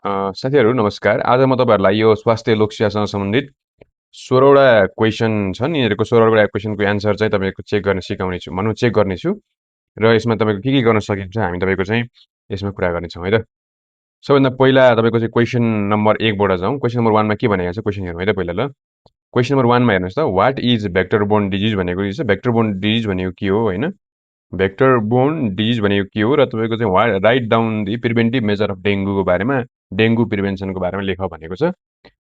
साथीहरू नमस्कार। आज म तपाईँहरूलाई यो स्वास्थ्य लोकसेवासँग सम्बन्धित 16वटा क्वेसन छन्। यिनीहरूको 16वटा क्वेसनको एन्सर चाहिँ तपाईँको चेक गर्न सिकाउने छु, चेक गर्नेछु र यसमा तपाईँको के गर्न सकिन्छ हामी तपाईँको चाहिँ यसमा कुरा गर्नेछौँ है त। सबैभन्दा पहिला तपाईँको चाहिँ क्वेसन नम्बर 1 बाट जाउँ। क्वेसन नम्बर 1 मा के भनेको छ क्वेसन हेरौँ है त पहिला ल। क्वेसन नम्बर 1 मा हेर्नुहोस् त, what is vector borne disease भनेको रहेछ। भेक्टर बोर्न डिजिज भनेको के हो होइन? भेक्टर बोर्न डिजिज भनेको के हो र तपाईँको चाहिँ write down the preventive measure of डेङ्गुको बारेमा, डेङ्गु प्रिभेन्सनको बारेमा लेख भनेको छ।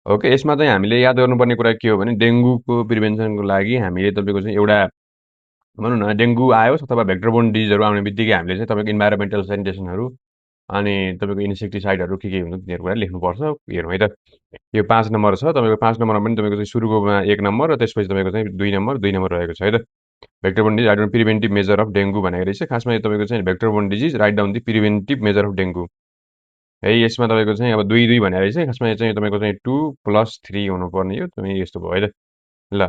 ओके, यसमा चाहिँ हामीले याद गर्नुपर्ने कुरा के हो भने डेङ्गुको प्रिभेन्सनको लागि हामीले तपाईँको चाहिँ एउटा भनौँ न डेङ्गु आयो अथवा भेक्टर बोर्न डिजिजहरू आउने बित्तिकै हामीले चाहिँ तपाईँको इन्भाइरोमेन्टल सेनिटेसनहरू अनि तपाईँको इन्सेक्टिसाइडहरू के हुन्छ तिनीहरू कुरा लेख्नुपर्छ। हेरौँ है त। यो 5 नम्बर छ तपाईँको। 5 नम्बरमा पनि तपाईँको चाहिँ सुरुकोमा 1 नम्बर र त्यसपछि तपाईँको चाहिँ 2 नम्बर रहेको छ है त। Vector borne disease write down preventive measure of dengue भनेको रहेछ। खासमा यो तपाईँको चाहिँ vector borne disease write down the preventive measure of dengue है। यसमा तपाईँको चाहिँ अब 2 भनेको रहेछ। खासमा यो चाहिँ तपाईँको चाहिँ 2+3 हुनुपर्ने हो। तपाईँ यस्तो भयो है त। ल,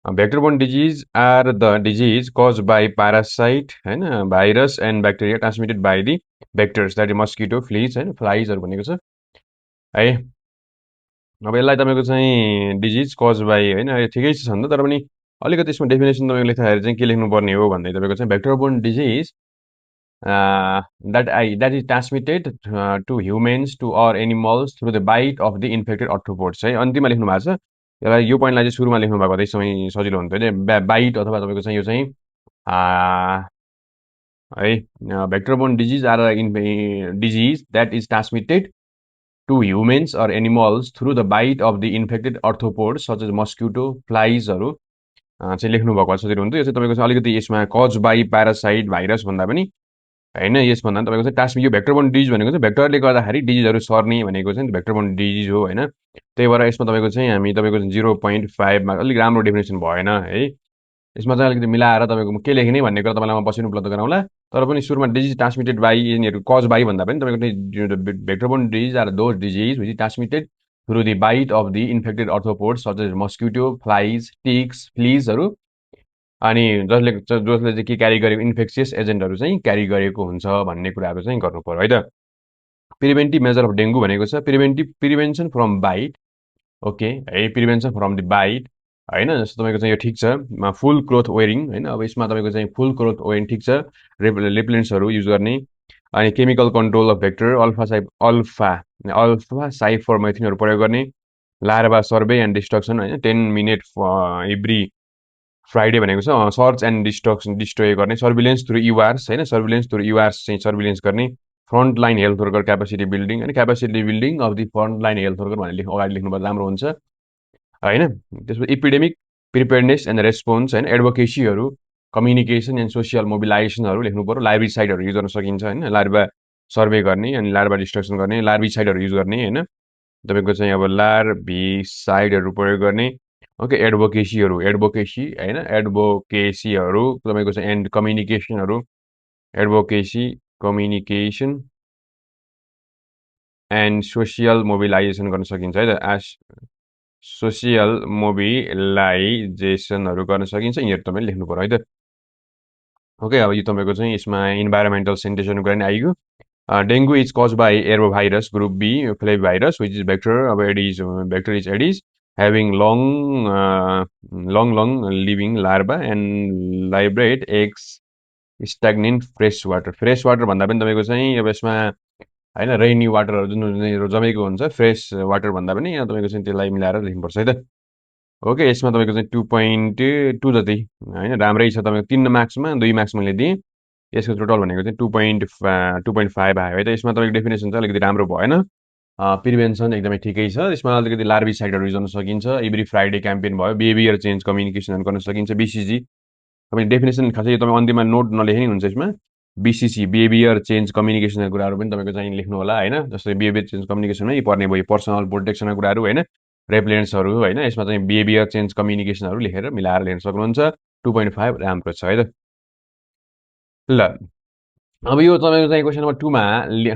vector borne disease are the disease cause by parasite होइन, virus and bacteria transmitted by the vectors that mosquito fleas होइन, फ्लाइजहरू भनेको छ है। अब यसलाई तपाईँको चाहिँ डिजिज कज बाई होइन, यो ठिकै छ नि त, तर पनि अलिकति यसमा डेफिनेसन तपाईँको लेख्दाखेरि चाहिँ के लेख्नुपर्ने हो भन्दै तपाईँको चाहिँ vector borne disease that is transmitted to humans to or animals through the bite of the infected arthropods है। अन्तिममा लेख्नु भएको छ। यसलाई यो पोइन्टलाई चाहिँ सुरुमा लेख्नु भएको त्यसमै सजिलो हुन्थ्यो नि। बाइट अथवा तपाईँको चाहिँ यो चाहिँ है vector borne disease are disease that is transmitted to humans or animals through the bite of the infected arthropods such as mosquito, fliesहरू चाहिँ लेख्नुभएको सजिलो हुन्थ्यो। यो चाहिँ तपाईँको चाहिँ अलिकति यसमा कज बाई प्यारासाइट भाइरस भन्दा पनि होइन, यसभन्दा पनि तपाईँको चाहिँ ट्रान्समिट यो भेक्टर बोर्न डिजिज भनेको चाहिँ भेक्टरले गर्दाखेरि डिजिजहरू सर्ने भनेको चाहिँ भेक्टर बोर्न डिजिज हो होइन। त्यही भएर यसमा तपाईँको चाहिँ हामी तपाईँको 0.5मा अलिक राम्रो डेफिनेसन भएन है। यसमा चाहिँ अलिकति मिलाएर तपाईँको के लेख्ने भन्ने कुरा तपाईँलाई म पछि उपलब्ध गराउँला। तर पनि सुरुमा डिजिज ट्रान्समिटेड बाई यिनीहरू कज बाई भन्दा पनि तपाईँको vector borne disease are those disease which is transmitted through the bite of the infected arthropods such as mosquito, flies, ticks, फ्लिजहरू अनि जसले चाहिँ के क्यारी गरेको इन्फेक्सियस एजेन्टहरू चाहिँ क्यारी गरेको हुन्छ भन्ने कुराहरू चाहिँ गर्नु पर्यो है त। प्रिभेन्टिभ मेजर अफ डेङ्गु भनेको छ प्रिभेन्सन फ्रम बाइट। ओके है, प्रिभेन्सन फ्रम द बाइट होइन। जस्तो तपाईँको चाहिँ यो ठिक छ। फुल क्लोथ वेयरिङ होइन, अब यसमा तपाईँको चाहिँ फुल क्लोथ वेयरिङ ठिक छ। रिपेलेन्ट्सहरू युज गर्ने अनि chemical control of vector alpha साइफरमेथिनहरू प्रयोग गर्ने, लार्भा सर्भे एन्ड डिस्ट्रक्सन होइन, 10 मिनट एभ्री फ्राइडे भनेको छ। सर्च एन्ड डिस्ट्रोय गर्ने, सर्भिलेन्स थ्रु युआर्स होइन, सर्भिलेन्स थ्रु युआर्स चाहिँ सर्भिलेन्स गर्ने, front line health worker capacity building होइन, capacity building of the front line health worker भनेर अगाडि लेख्नुभयो राम्रो हुन्छ होइन। त्यसपछि इपिडेमिक प्रिपेयरनेस एन्ड रेस्पोन्स होइन, एडभोकेसीहरू, कम्युनिकेसन एन्ड सोसियल मोबिलाइजेसनहरू लेख्नु पऱ्यो। लार्भिसाइडहरू युज गर्न सकिन्छ होइन, लार्भा सर्भे गर्ने अनि लार्भा डिस्ट्रक्सन गर्ने, लार्भिसाइडहरू युज गर्ने होइन, तपाईँको चाहिँ अब लार्भिसाइडहरू प्रयोग गर्ने। ओके, एडभोकेसी होइन, एडभोकेसीहरू तपाईँको चाहिँ एन्ड कम्युनिकेसनहरू, advocacy, communication and social mobilisation गर्न सकिन्छ है त। सोसियल मोबिलाइजेसनहरू गर्न सकिन्छ, यिनीहरू तपाईँले लेख्नु पऱ्यो है त। ओके, अब यो तपाईँको चाहिँ यसमा इन्भाइरोमेन्टल सेनिटेसनको कुरा नि आइगयो। Dengue is caused by arbo virus group B flavi virus which is vector. अब Aedes vector is Aedes having long living larva and liberate eggs stagnant fresh water भन्दा पनि तपाईँको चाहिँ अब यसमा होइन रेनी वाटरहरू जुन जमेको हुन्छ फ्रेस वाटर भन्दा पनि तपाईँको चाहिँ त्यसलाई मिलाएर लेख्नुपर्छ है त। ओके, यसमा तपाईँको चाहिँ 2.2 जति होइन राम्रै छ। तपाईँको 3 मार्क्समा 2 मार्क्स मैले दिएँ। यसको टोटल भनेको चाहिँ 2.5 आयो है त। यसमा तपाईँको डेफिनेसन चाहिँ अलिकति राम्रो भएन। प्रिभेन्सन एकदमै ठिकै छ। यसमा अलिकति लार्भिसाइडहरू युज गर्न सकिन्छ। एभ्री फ्राइडे क्याम्पेन भयो, बिहेभियर चेन्ज कम्युनिकेसनहरू गर्न सकिन्छ, बिसिजी। तपाईँ डेफिनेसन खासै तपाईँ अन्तिममा नोट नलेख्ने हुन्छ यसमा। बिसिसी बिहेभियर चेन्ज कम्युनिकेसनको कुराहरू पनि तपाईँको चाहिँ लेख्नु होला होइन। जस्तै बिहेभियर चेन्ज कम्युनिकेसनमै पर्ने भयो पर्सनल प्रोटेक्सनको कुराहरू होइन, रेप्लेन्ट्सहरू होइन। यसमा चाहिँ बिहेभियर चेन्ज कम्युनिकेसनहरू लेखेर मिलाएर लेख्न सक्नुहुन्छ। 2.5 राम्रो छ है त। ल, अब यो तपाईँको चाहिँ क्वेसन नम्बर 2मा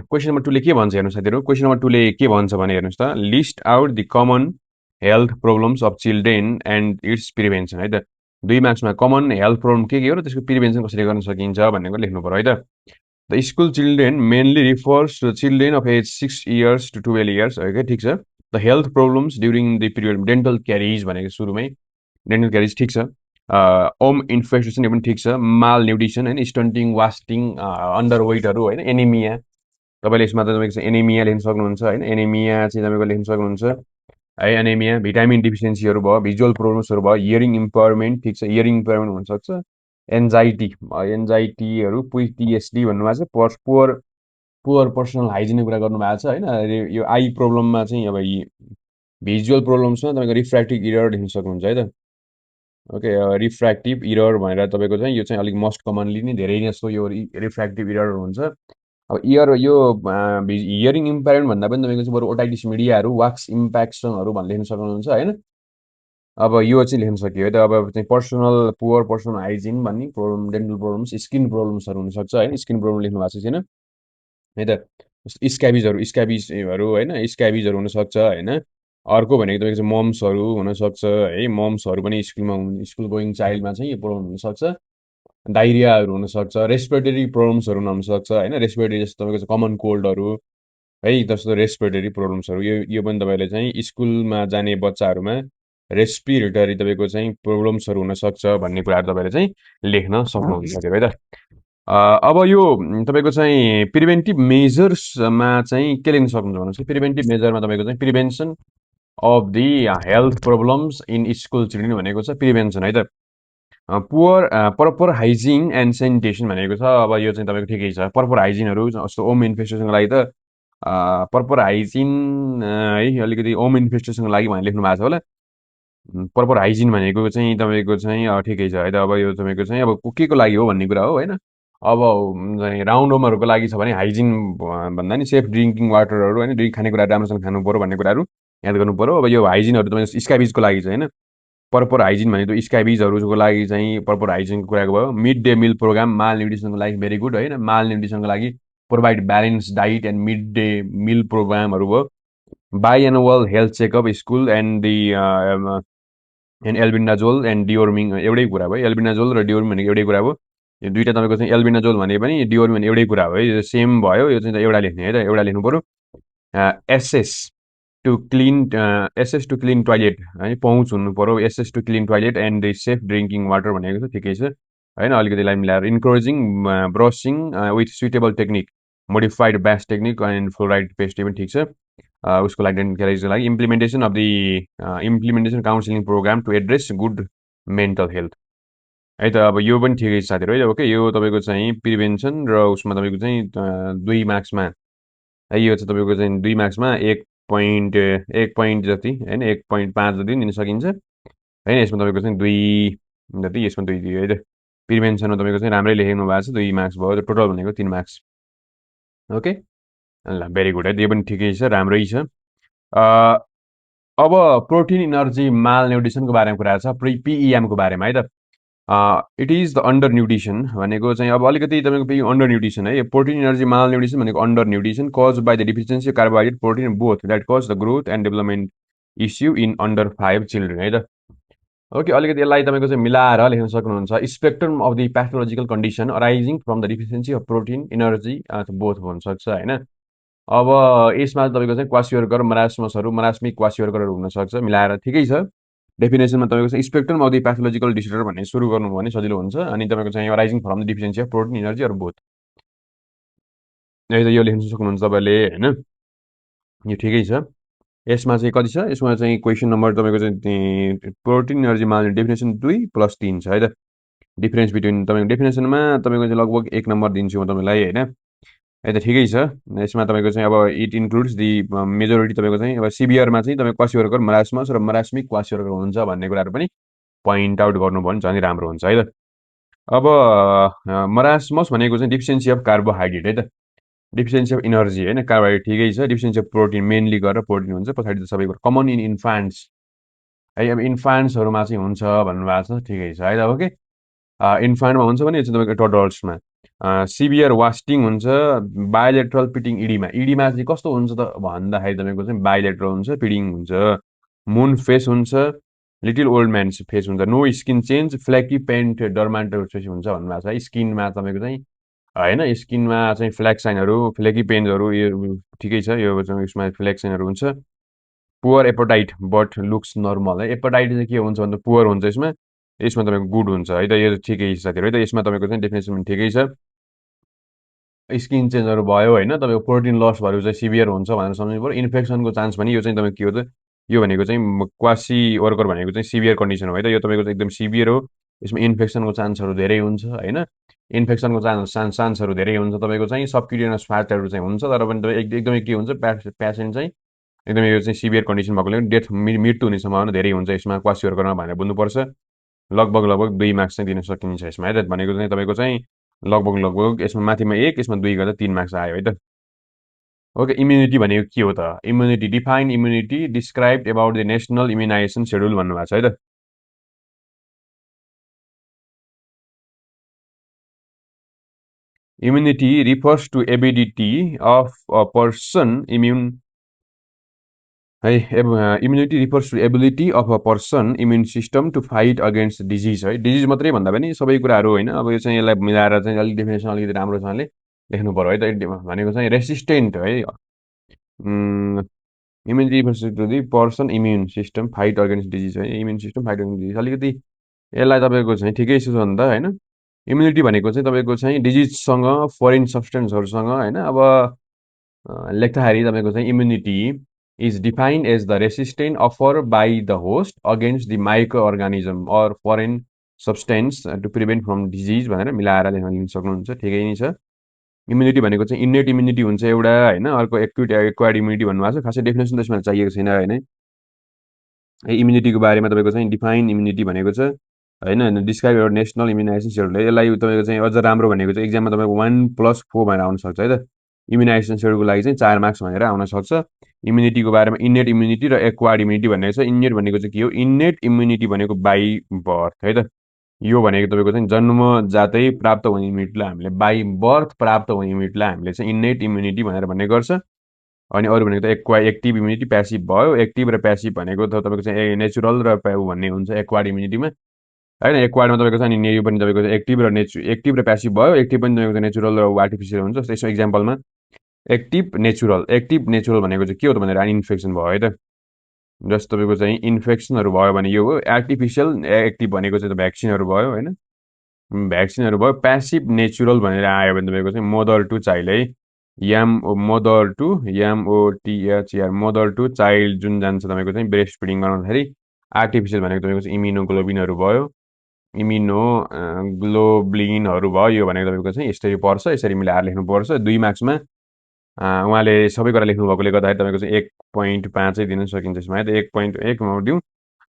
क्वेसन नम्बर 2ले के भन्छ हेर्नु साथीहरू। क्वेसन नम्बर 2ले के भन्छ भने हेर्नुहोस् त, list out the common health problems of children and its prevention है त। 2 मार्क्समा कमन हेल्थ प्रब्लम के हो र त्यसको प्रिभेन्सन कसरी गर्न सकिन्छ भन्ने कुरा लेख्नु पऱ्यो है त। The school children mainly refers to children of age 6 years to 12 years okay ठिक छ the health problems during the period dental caries भनेको सुरुमै डेन्टल क्यारिज ठिक छ ओम इन्फेक्टेसन यो पनि ठिक छ माल न्युट्रिसन होइन स्टन्टिङ वास्टिङ अन्डर वेटहरू होइन एनिमिया तपाईँले यसमा त तपाईँको एनिमिया लेख्न सक्नुहुन्छ होइन एनिमिया चाहिँ तपाईँको लेख्न सक्नुहुन्छ है एनिमिया भिटामिन डिफिसियन्सीहरू भयो भिजुअल प्रब्लम्सहरू भयो हियरिङ इम्पेयरमेन्ट ठिक छ हियरिङ इम्पेयरमेन्ट हुनसक्छ एन्जाइटी एन्जाइटीहरू पिटिएसडी भन्नुभएको छ पुवर पुवर पर्सनल हाइजिनको कुरा गर्नुभएको छ होइन यो आई प्रब्लममा चाहिँ अब भिजुअल प्रब्लम्समा तपाईँको रिफ्र्याक्टिभ इरर लेख्न सक्नुहुन्छ है त ओके रिफ्र्याक्टिभ इरर भनेर तपाईँको चाहिँ यो चाहिँ अलिक मोस्ट कमनली नै धेरै जस्तो यो रिफ्र्याक्टिभ इरर हुन्छ अब इयर यो हियरिङ इम्पेयरमेन्ट भन्दा पनि तपाईँको चाहिँ बरु ओटाइटिस मिडियाहरू वाक्स इम्प्याक्सनहरू भनेर लेख्न सक्नुहुन्छ होइन अब यो चाहिँ लेख्न सकियो है त अब चाहिँ पर्सनल पुवर पर्सनल हाइजिन भन्ने प्रब्लम डेन्टल प्रब्लम्स स्किन प्रब्लम्सहरू हुनसक्छ होइन स्किन प्रब्लम लेख्नु भएको छैन है त स्क्याबिजहरू होइन स्क्याबिजहरू हुनसक्छ होइन अर्को भनेको तपाईँको चाहिँ मम्सहरू हुनसक्छ है मम्सहरू पनि स्कुल गोइङ चाइल्डमा चाहिँ यो प्रब्लम हुनसक्छ डाइरियाहरू हुनसक्छ रेस्पिरेटरी प्रब्लम्सहरू हुनसक्छ होइन रेस्पिरेटरी जस्तो तपाईँको कमन कोल्डहरू है जस्तो रेस्पिरेटरी प्रब्लम्सहरू यो पनि तपाईँले चाहिँ स्कुलमा जाने बच्चाहरूमा रेस्पिरेटरी तपाईँको चाहिँ प्रब्लम्सहरू हुनसक्छ भन्ने कुराहरू तपाईँले चाहिँ लेख्न सक्नुहुन्छ है त अब यो तपाईँको चाहिँ प्रिभेन्टिभ मेजर्समा चाहिँ के लेख्न सक्नुहुन्छ भन्नुहोस् प्रिभेन्टिभ मेजरमा तपाईँको चाहिँ prevention of the health problems in school children भनेको छ प्रिभेन्सन है त poor proper hygiene and sanitation भनेको छ अब यो चाहिँ तपाईँको ठिकै छ प्रपर हाइजिनहरू जस्तो ओम इन्फेस्टेसनको लागि त प्रपर हाइजिन है अलिकति ओम इन्फेस्टेसनको लागि भनेर लेख्नु भएको छ होला प्रपर हाइजिन भनेको चाहिँ तपाईँको चाहिँ ठिकै छ है त अब यो तपाईँको चाहिँ अब के को लागि हो भन्ने कुरा हो होइन अब राउन्ड होमहरूको लागि छ भने हाइजिन भन्दा नि सेफ ड्रिङ्किङ वाटरहरू होइन खानेकुराहरू राम्रोसँग खानु पऱ्यो भन्ने कुराहरू याद गर्नु पऱ्यो अब यो हाइजिनहरू तपाईँ स्क्याबिजको लागि चाहिँ होइन प्रपर हाइजिन भनेको स्क्याबिजहरूको लागि चाहिँ प्रपर हाइजिनको कुराको भयो मिड डे मिल प्रोग्राम माल न्युट्रिसनको लागि भेरी गुड होइन माल न्युट्रिसनको लागि provide balance diet and mid day meal प्रोग्रामहरू भयो by annual health checkup school and the and albendazole and deworming एउटै कुरा भयो एल्बिन्डाजोल र डिओर्मिङ भनेको एउटै कुरा भयो यो दुइटा तपाईँको चाहिँ एल्बिन्डाजोल भने पनि डिओर्मिङ भने एउटै कुरा हो है यो सेम भयो यो चाहिँ एउटा लेख्ने है त एउटा लेख्नु पऱ्यो access access to clean toilet है पहुँच हुनु पऱ्यो access to clean toilet and the safe drinking water भनेको छ ठिकै छ होइन अलिकति लाइन मिलाएर encouraging brushing with suitable technique modified bass technique and fluoride paste पनि ठिक छ उसको लागि डेन्टल क्यारेजको लागि implementation of the implementation counselling programme to address good mental health है त अब यो पनि ठिकै छ साथीहरू है ओके यो तपाईँको चाहिँ प्रिभेन्सन र उसमा तपाईँको चाहिँ 2 मार्क्समा है यो चाहिँ तपाईँको चाहिँ 2 मार्क्समा 1 पोइन्ट जति होइन 1.5 जति दिन सकिन्छ होइन यसमा तपाईँको चाहिँ 2 जति यसमा 2 दियो है त प्रिभेन्सनमा तपाईँको चाहिँ राम्रै लेख्नु भएको छ 2 मार्क्स भयो टोटल भनेको 3 मार्क्स ओके ल भेरी गुड है यो पनि ठिकै छ राम्रै छ अब प्रोटिन इनर्जी माल न्युट्रिसनको बारेमा कुरा छ पिइएमको बारेमा है त it is the under nutrition भनेको चाहिँ अब अलिकति तपाईँको अन्डर न्युट्रिसन है प्रोटिन इनर्जी माल न्युट्रिसन भनेको under nutrition cause by the deficiency carbohydrate protein both that cause the growth and development issue in under 5 children है त ओके अलिकति यसलाई तपाईँको चाहिँ मिलाएर लेख्न सक्नुहुन्छ spectrum of the pathological condition arising from the deficiency of protein energy both हुनसक्छ होइन अब यसमा तपाईँको चाहिँ क्वासियोर्कर मरास्मिक क्वासियोर्करहरू हुनसक्छ मिलाएर ठिकै छ डेफिनेसनमा तपाईँको चाहिँ spectrum of the pathological disorder भन्ने सुरु गर्नुभयो भने सजिलो हुन्छ अनि तपाईँको चाहिँ arising from the deficiency of protein energy अरू बोथ यो लेख्न सक्नुहुन्छ तपाईँले होइन यो ठिकै छ यसमा चाहिँ कति छ यसमा चाहिँ क्वेसन नम्बर तपाईँको चाहिँ प्रोटिन इनर्जी माल्ने डेफिनेसन 2+3 छ है त डिफरेन्स बिट्विन तपाईँको डेफिनेसनमा तपाईँको चाहिँ लगभग 1 नम्बर दिन्छु म तपाईँलाई होइन है त ठिकै छ यसमा तपाईँको चाहिँ अब इट इन्क्लुड्स दि मेजोरिटी तपाईँको चाहिँ अब सिभियरमा चाहिँ तपाईँको क्वासियोर्कर मरास्मस र मरास्मिक क्वासियोर्कर हुन्छ भन्ने कुराहरू पनि पोइन्ट आउट गर्नुभयो भने झन् राम्रो हुन्छ है त अब मरास्मस भनेको चाहिँ डिफिसियन्सी अफ कार्बोहाइड्रेट है त डिफिसियन्सी अफ इनर्जी होइन कार्बोहाइड्रेट ठिकै छ डिफिसियन्सी अफ प्रोटिन मेनली गरेर प्रोटिन हुन्छ पछाडि त सबै कमन इन इन्फान्ट्स है अब इन्फान्ट्सहरूमा चाहिँ हुन्छ भन्नुभएको छ ठिकै छ है त ओके इन्फान्टमा हुन्छ भने चाहिँ तपाईँको टडल्समा सिभियर वास्टिङ हुन्छ बायोलेट्रल पिटिङ इडीमा चाहिँ कस्तो हुन्छ त भन्दाखेरि तपाईँको चाहिँ बायोलेट्रल हुन्छ पिडिङ हुन्छ मुन फेस हुन्छ लिटिल ओल्ड म्यान फेस हुन्छ नो स्किन चेन्ज फ्ल्याकी पेन्ट डर्माटोसिस हुन्छ भन्नुभएको छ है स्किनमा तपाईँको चाहिँ होइन स्किनमा चाहिँ फ्ल्याग साइनहरू फ्लेकी पेन्सहरू यो ठिकै छ यो यसमा फ्ल्याग साइनहरू हुन्छ पुवर एपोटाइट बट लुक्स नर्मल है एपोटाइट चाहिँ के हुन्छ भन्दा पुवर हुन्छ यसमा यसमा तपाईँको गुड हुन्छ है त यो ठिकै छ साथीहरू है त यसमा तपाईँको चाहिँ डेफिनेसन पनि ठिकै छ स्किन चेन्जहरू भयो होइन तपाईँको प्रोटिन लस भएर चाहिँ सिभियर हुन्छ भनेर सम्झिनु पऱ्यो इन्फेक्सनको चान्स पनि यो चाहिँ तपाईँको के हो त यो भनेको चाहिँ क्वासी वर्कर भनेको चाहिँ सिभियर कन्डिसन हो है त यो तपाईँको चाहिँ एकदम सिभियर हो यसमा इन्फेक्सनको चान्सहरू धेरै हुन्छ होइन इन्फेक्सनको चान्सहरू धेरै हुन्छ तपाईँको चाहिँ सबक्युटेनियस फ्याटहरू चाहिँ हुन्छ तर पनि तपाईँ एकदमै के हुन्छ पेसेन्ट चाहिँ एकदमै यो चाहिँ सिभियर कन्डिसन भएकोले डेथ मृत्यु हुने सम्भावना धेरै हुन्छ यसमा क्वासी वर्करमा भनेर बुझ्नुपर्छ लगभग 2 मार्क्स चाहिँ दिन सकिन्छ यसमा है त भनेको चाहिँ तपाईँको चाहिँ लगभग यसमा माथिमा 1 यसमा 2 गर्दा 3 मार्क्स आयो है त ओके इम्युनिटी भनेको के हो त immunity define immunity describe about the national immunisation schedule भन्नुभएको छ है त immunity refers to ability of a person immune है immunity refers to ability of a person immune system to fight against disease है डिजिज मात्रै भन्दा पनि सबै कुराहरू होइन अब यो चाहिँ यसलाई मिलाएर चाहिँ अलिक डेफिनेसन अलिकति राम्रोसँगले लेख्नु पऱ्यो है त भनेको चाहिँ रेसिस्टेन्ट है immunity refers to the person immune system fight against disease है immune system fight against disease अलिकति यसलाई तपाईँको चाहिँ ठिकै छ नि त होइन इम्युनिटी भनेको चाहिँ तपाईँको चाहिँ डिजिजसँग फरेन सब्सटेन्सहरूसँग होइन अब लेख्दाखेरि तपाईँको चाहिँ immunity is defined as the resistant offer by the host against the microorganism or foreign substance to prevent from disease भनेर मिलाएर लेख्न लिन सक्नुहुन्छ ठिकै नै छ इम्युनिटी भनेको चाहिँ इन्नेट इम्युनिटी हुन्छ एउटा होइन अर्को एक्वायर्ड इम्युनिटी भन्नुभएको छ खासै डेफिनेसन त्यसमा चाहिएको छैन होइन इम्युनिटीको बारेमा तपाईँको चाहिँ डिफाइन इम्युनिटी भनेको छ होइन डिस्क्राइब एउटा नेसनल इम्युनाइजेसन सेड्युल यसलाई तपाईँको चाहिँ अझ राम्रो भनेको चाहिँ इक्जाममा तपाईँको 1+4 भनेर आउन सक्छ है त इम्युनाइजेसन सेड्युलको लागि चाहिँ 4 मार्क्स भनेर आउन सक्छ इम्युनिटीको बारेमा इन्नेट इम्युनिटी र एक्वायर्ड इम्युनिटी भनेको छ इन्नेट भनेको चाहिँ के हो इन्नेट इम्युनिटी भनेको बाई बर्थ है त यो भनेको तपाईँको चाहिँ जन्मजातै प्राप्त हुने इम्युनिटीलाई हामीले बाई बर्थ प्राप्त हुने इम्युनिटीलाई हामीले चाहिँ इन्नेट इम्युनिटी भनेर भन्ने गर्छ अनि अरू भनेको त एक्टिभ इम्युनिटी प्यासिभ भयो एक्टिभ र प्यासिभ भनेको त तपाईँको चाहिँ नेचुरल र भन्ने हुन्छ एक्वायर्ड इम्युनिटीमा होइन एक्वायर्डमा तपाईँको चाहिँ अनि यो पनि तपाईँको एक्टिभ र प्यासिभ भयो एक्टिभ पनि तपाईँको नेचुरल र आर्टिफिसियल हुन्छ त्यसको इक्जाम्पलमा एक्टिभ नेचुरल भनेको चाहिँ के हो त भनेर इन्फेक्सन भयो है त जस्तो तपाईँको चाहिँ इन्फेक्सनहरू भयो भने यो हो आर्टिफिसियल एक्टिभ भनेको चाहिँ भ्याक्सिनहरू भयो होइन भ्याक्सिनहरू भयो प्यासिभ नेचुरल भनेर आयो भने तपाईँको चाहिँ मदर टु चाइल्ड है एमओटिएचआर मदर टु चाइल्ड जुन जान्छ तपाईँको चाहिँ ब्रेस्ट फिडिङ गराउँदाखेरि आर्टिफिसियल भनेको तपाईँको चाहिँ इम्युनोग्लोबिनहरू भयो इम्युनो ग्लोब्लिनहरू भयो यो भनेको तपाईँको चाहिँ यसरी पर्छ यसरी मिलाएर लेख्नुपर्छ 2 मार्क्समा उहाँले सबै कुरा लेख्नु भएकोले गर्दाखेरि तपाईँको चाहिँ 1.5 दिन सकिन्छ यसमा है त 1.1 नम्बर दिउँ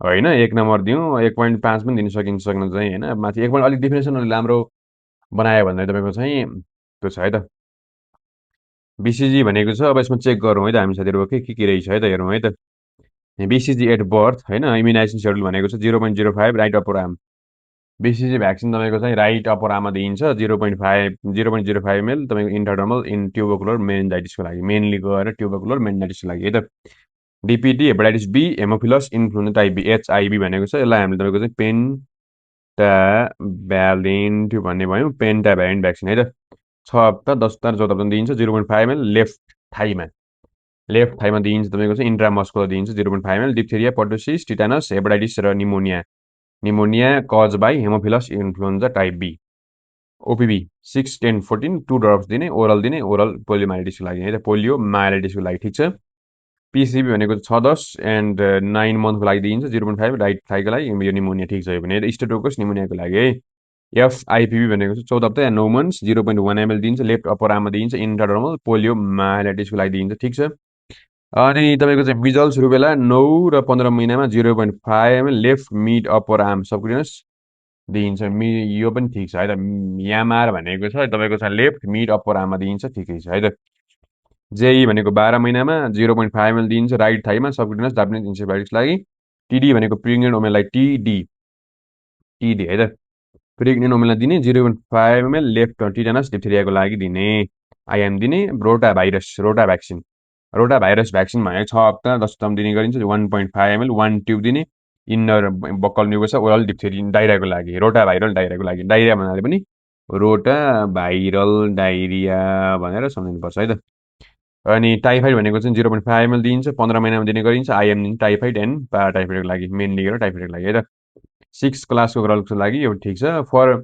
होइन 1 नम्बर दिउँ 1.5 पनि दिन सकिन्छ सक्नु चाहिँ होइन माथि 1 अलिक डेफिनेसन अलिक राम्रो बनायो भन्दा तपाईँको चाहिँ त्यो छ है त बिसिजी भनेको छ अब यसमा चेक गरौँ है त हामी साथीहरू के रहेछ है त हेरौँ है त बिसिजी एट बर्थ होइन इम्युनाइजेसन सेड्युल भनेको छ 0.05 right upper arm BCG vaccine तपाईँको चाहिँ राइट अपर आर्ममा दिइन्छ 0.05 ml तपाईँको इन्टरडर्मल इन ट्युबोकुलर मेनिन्जाइटिसको लागि मेनली गएर ट्युबोकुलर मेनिन्जाइटिसको लागि है त DPT hepatitis B haemophilus influenza type B Hib भनेको छ यसलाई हामीले तपाईँको चाहिँ पेन्टाभ्यालेन्ट भन्ने भयौँ पेन्टाभ्यालेन्ट भ्याक्सिन है त 6 हप्ता 10 हप्ता 14 हप्ता दिइन्छ 0.5 ml लेफ्ट थाइमा दिइन्छ तपाईँको चाहिँ इन्ट्रामस्कुलर दिइन्छ 0.5 ml diphtheria pertussis tetanus hepatitis र pneumonia caused by haemophilus influenza type B OPV 6, 10, 14 2 drops दिने ओरल पोलियोमाइलिटिसको लागि है त पोलियो माइलिटिसको लागि ठिक छ पिसिबी भनेको 6-10 एन्ड 9 मन्थको लागि दिइन्छ 0.5 राइट थाइको लागि यो निमोनिया ठिक छ यो भने स्टेटोकस निमोनियाको लागि है एफआइपिबी भनेको चाहिँ 14 हप्ता 9 मन्थ्स 0.1 ml दिइन्छ लेफ्ट अपर आर्ममा दिइन्छ इन्टरडर्मल पोलियो माइलाइटिसको लागि दिइन्छ ठिक छ अनि तपाईँको चाहिँ बिजल्स रुबेला 9 र 15 महिनामा 0.5 ml left mid upper arm सबक्युटेनियस दिइन्छ यो पनि ठिक छ है त यामार भनेको छ तपाईँको चाहिँ लेफ्ट मिड अप्पर आर्ममा दिइन्छ ठिकै छ है त जेई भनेको 12 महिनामा 0.5 ml दिइन्छ राइट थाइमा सबक्युटेनियस जापानिज इन्सेफेलाइटिसको लागि टिडी भनेको प्रेग्नेन्ट वुमेनलाई टिडी है त प्रेग्नेन्ट वुमेनलाई दिने 0.5 ml लेफ्ट टिटानस डिप्थेरियाको लागि दिने आइएम दिने रोटा भाइरस भ्याक्सिन भनेको 6 हप्ता 10 हप्तामा दिने गरिन्छ 1.5 ml 1 ट्युब दिने इन्नर बक्कल म्युकोसा ओरल डिप्थेरी डाइरियाको लागि रोटा भाइरल डाइरियाको लागि डाइरिया भन्नाले पनि रोटा भाइरल डाइरिया भनेर सम्झिनुपर्छ है त। अनि टाइफाइड भनेको चाहिँ 0.5 ml दिइन्छ, 15 महिनामा दिने गरिन्छ। आइएम टाइफाइड एन्ड टाइफाइडको लागि मेनली गरेर टाइफाइडको लागि है त। 6 क्लासको गर्ल्सको लागि यो ठिक छ। फर